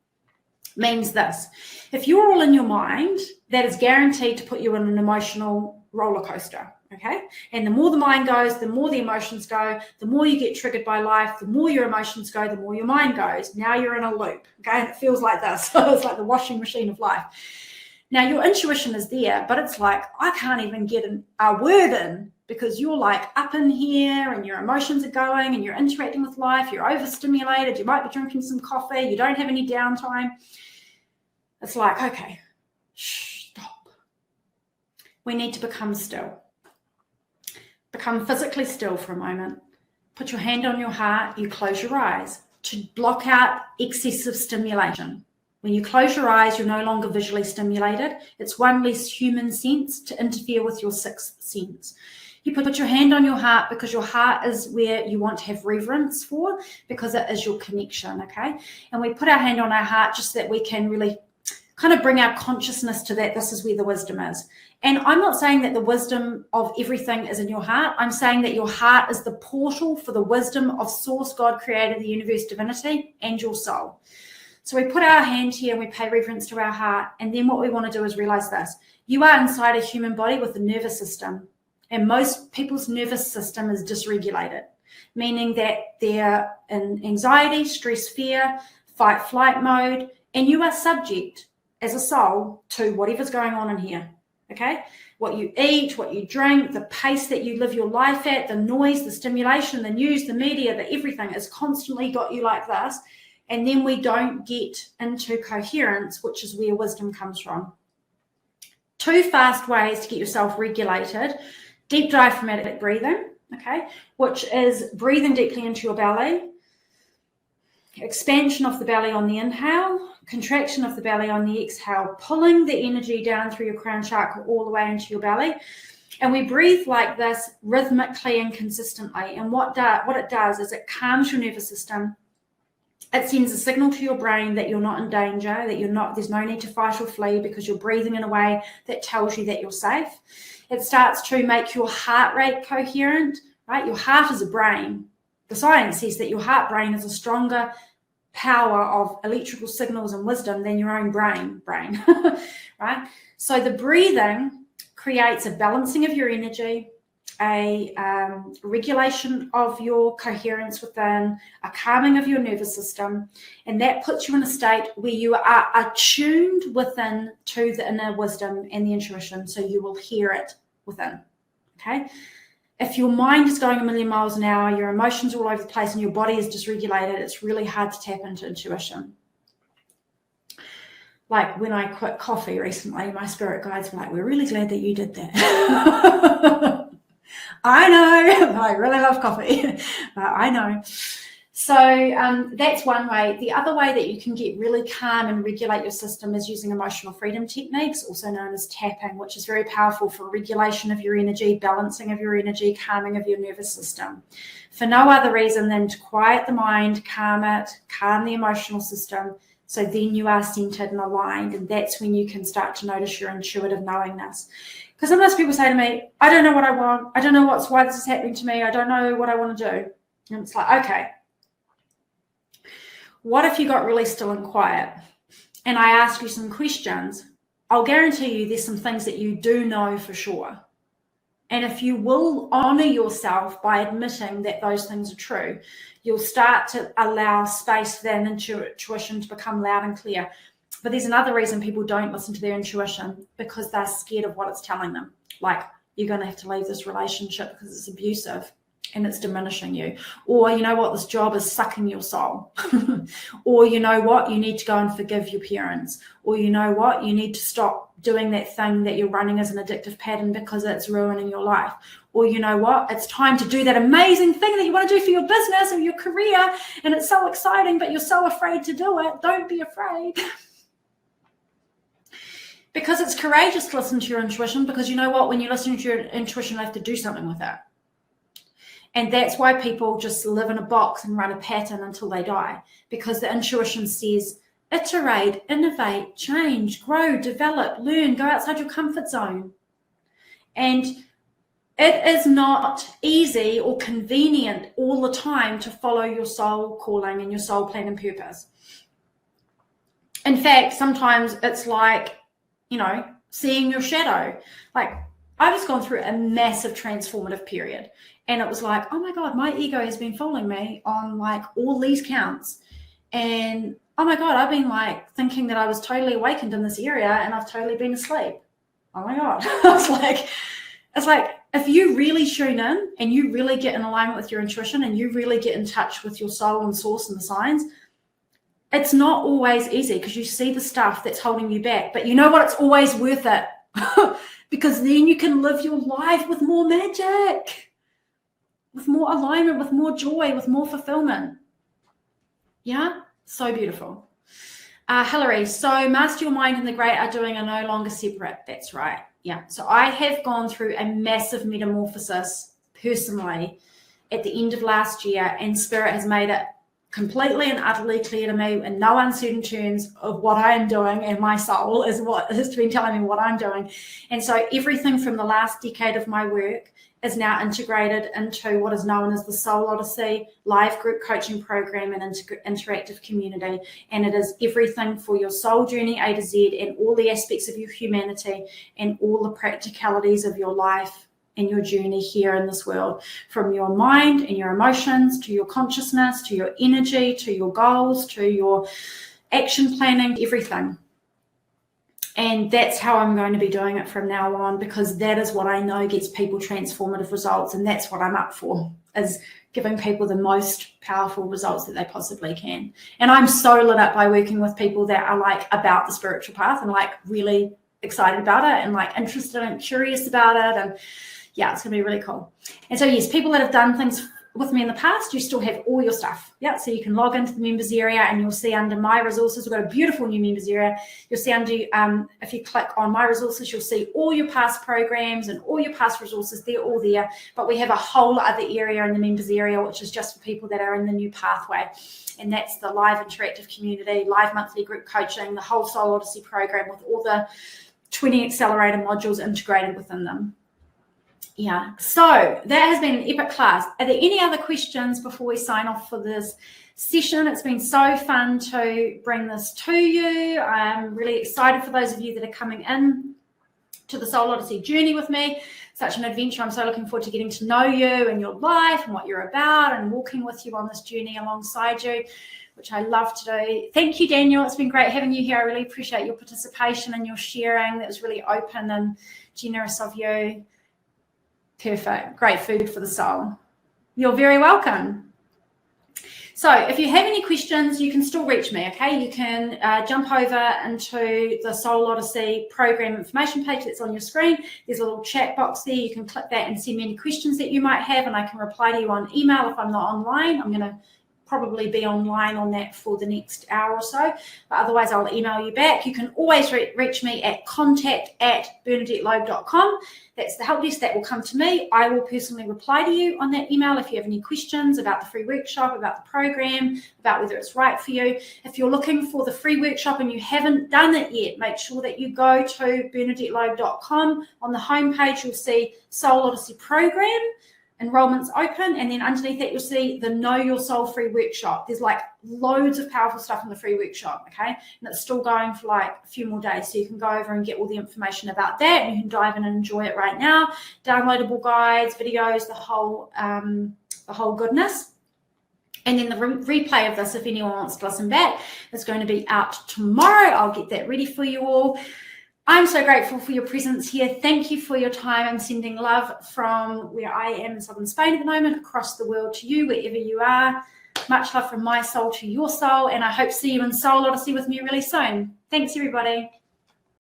means this. If you're all in your mind, that is guaranteed to put you in an emotional roller coaster, okay? And the more the mind goes, the more the emotions go, the more you get triggered by life, the more your emotions go, the more your mind goes. Now you're in a loop, okay? And it feels like this. It's like the washing machine of life. Now, your intuition is there, but it's like, I can't even get a word in, because you're like up in here and your emotions are going and you're interacting with life, you're overstimulated, you might be drinking some coffee, you don't have any downtime. It's like, okay, stop. We need to become still. Become physically still for a moment. Put your hand on your heart, you close your eyes to block out excessive stimulation. When you close your eyes, you're no longer visually stimulated. It's one less human sense to interfere with your sixth sense. You put your hand on your heart because your heart is where you want to have reverence for, because it is your connection, okay? And we put our hand on our heart just so that we can really kind of bring our consciousness to that. This is where the wisdom is. And I'm not saying that the wisdom of everything is in your heart. I'm saying that your heart is the portal for the wisdom of Source, God, Creator, the universe, divinity, and your soul. So we put our hand here and we pay reverence to our heart. And then what we want to do is realize this. You are inside a human body with a nervous system. And most people's nervous system is dysregulated, meaning that they're in anxiety, stress, fear, fight, flight mode, and you are subject as a soul to whatever's going on in here, okay? What you eat, what you drink, the pace that you live your life at, the noise, the stimulation, the news, the media, the everything has constantly got you like this. And then we don't get into coherence, which is where wisdom comes from. 2 fast ways to get yourself regulated: deep diaphragmatic breathing, okay, which is breathing deeply into your belly, expansion of the belly on the inhale, contraction of the belly on the exhale, pulling the energy down through your crown chakra all the way into your belly. And we breathe like this rhythmically and consistently. And what it does is it calms your nervous system. It sends a signal to your brain that you're not in danger, that there's no need to fight or flee, because you're breathing in a way that tells you that you're safe. It starts to make your heart rate coherent, right? Your heart is a brain. The science says that your heart brain is a stronger power of electrical signals and wisdom than your own brain, right? So the breathing creates a balancing of your energy, a regulation of your coherence within, a calming of your nervous system, and that puts you in a state where you are attuned within to the inner wisdom and the intuition, so you will hear it within, okay? If your mind is going a million miles an hour, your emotions are all over the place, and your body is dysregulated, it's really hard to tap into intuition. Like when I quit coffee recently, my spirit guides were like, we're really glad that you did that. I know, I really love coffee, but I know. So that's one way. The other way that you can get really calm and regulate your system is using emotional freedom techniques, also known as tapping, which is very powerful for regulation of your energy, balancing of your energy, calming of your nervous system. For no other reason than to quiet the mind, calm it, calm the emotional system, so then you are centered and aligned, and that's when you can start to notice your intuitive knowingness. Because sometimes people say to me, I don't know what I want. I don't know why this is happening to me. I don't know what I want to do. And it's like, okay, what if you got really still and quiet and I ask you some questions? I'll guarantee you there's some things that you do know for sure. And if you will honor yourself by admitting that those things are true, you'll start to allow space for that intuition to become loud and clear. But there's another reason people don't listen to their intuition, because they're scared of what it's telling them. Like, you're going to have to leave this relationship because it's abusive and it's diminishing you. Or, you know what, this job is sucking your soul. Or, you know what, you need to go and forgive your parents. Or, you know what, you need to stop doing that thing that you're running as an addictive pattern because it's ruining your life. Or, you know what, it's time to do that amazing thing that you want to do for your business or your career, and it's so exciting, but you're so afraid to do it. Don't be afraid. Because it's courageous to listen to your intuition, because you know what, when you listen to your intuition, you have to do something with it. And that's why people just live in a box and run a pattern until they die, because the intuition says, iterate, innovate, change, grow, develop, learn, go outside your comfort zone. And it is not easy or convenient all the time to follow your soul calling and your soul plan and purpose. In fact, sometimes it's like, you know, seeing your shadow. Like, I've just gone through a massive transformative period. And it was like, oh my God, my ego has been fooling me on like all these counts. And oh my God, I've been like thinking that I was totally awakened in this area and I've totally been asleep. Oh my God. It's like, if you really tune in and you really get in alignment with your intuition and you really get in touch with your soul and source and the signs, it's not always easy, because you see the stuff that's holding you back. But you know what? It's always worth it. Because then you can live your life with more magic, with more alignment, with more joy, with more fulfillment. Yeah? So beautiful. Hilary, so master your mind and the great are doing are no longer separate. That's right. Yeah. So I have gone through a massive metamorphosis personally at the end of last year, and Spirit has made it completely and utterly clear to me in no uncertain terms of what I am doing, and my soul is what has been telling me what I'm doing. And so everything from the last decade of my work is now integrated into what is known as the Soul Odyssey live group coaching program and interactive community. And it is everything for your soul journey A to Z, and all the aspects of your humanity and all the practicalities of your life and your journey here in this world, from your mind and your emotions to your consciousness, to your energy, to your goals, to your action planning, everything. And that's how I'm going to be doing it from now on, because that is what I know gets people transformative results. And that's what I'm up for, is giving people the most powerful results that they possibly can. And I'm so lit up by working with people that are like about the spiritual path and like really excited about it and like interested and curious about it. And yeah, it's gonna be really cool. And so yes, people that have done things with me in the past, you still have all your stuff. Yeah, so you can log into the members area and you'll see under my resources, we've got a beautiful new members area. You'll see under, if you click on my resources, you'll see all your past programs and all your past resources. They're all there, but we have a whole other area in the members area, which is just for people that are in the new pathway. And that's the live interactive community, live monthly group coaching, the whole Soul Odyssey program with all the 20 accelerator modules integrated within them. Yeah, so that has been an epic class. Are there any other questions before we sign off for this session? It's been so fun to bring this to you. I'm really excited for those of you that are coming in to the Soul Odyssey journey with me. Such an adventure. I'm so looking forward to getting to know you and your life and what you're about and walking with you on this journey alongside you, which I love to do. Thank you, Daniel. It's been great having you here. I really appreciate your participation and your sharing. That was really open and generous of you. Perfect. Great food for the soul. You're very welcome. So if you have any questions, you can still reach me, okay? You can jump over into the Soul Odyssey program information page that's on your screen. There's a little chat box there. You can click that and send me any questions that you might have, and I can reply to you on email if I'm not online. I'm going to probably be online on that for the next hour or so, but otherwise I'll email you back. You can always reach me at contact@bernadettelogue.com. That's the help desk. That will come to me. I will personally reply to you on that email if you have any questions about the free workshop, about the program, about whether it's right for you. If you're looking for the free workshop and you haven't done it yet, make sure that you go to bernadettelogue.com. On the homepage, you'll see Soul Odyssey program. Enrollment's open, and then underneath that you'll see the Know Your Soul free workshop. There's like loads of powerful stuff in the free workshop, okay? And it's still going for like a few more days, so you can go over and get all the information about that, and you can dive in and enjoy it right now. Downloadable guides, videos, the whole goodness. And then the replay of this, if anyone wants to listen back, is going to be out tomorrow. I'll get that ready for you all. I'm so grateful for your presence here. Thank you for your time. I'm sending love from where I am in southern Spain at the moment, across the world to you, wherever you are. Much love from my soul to your soul, and I hope to see you in Soul Odyssey with me really soon. Thanks, everybody.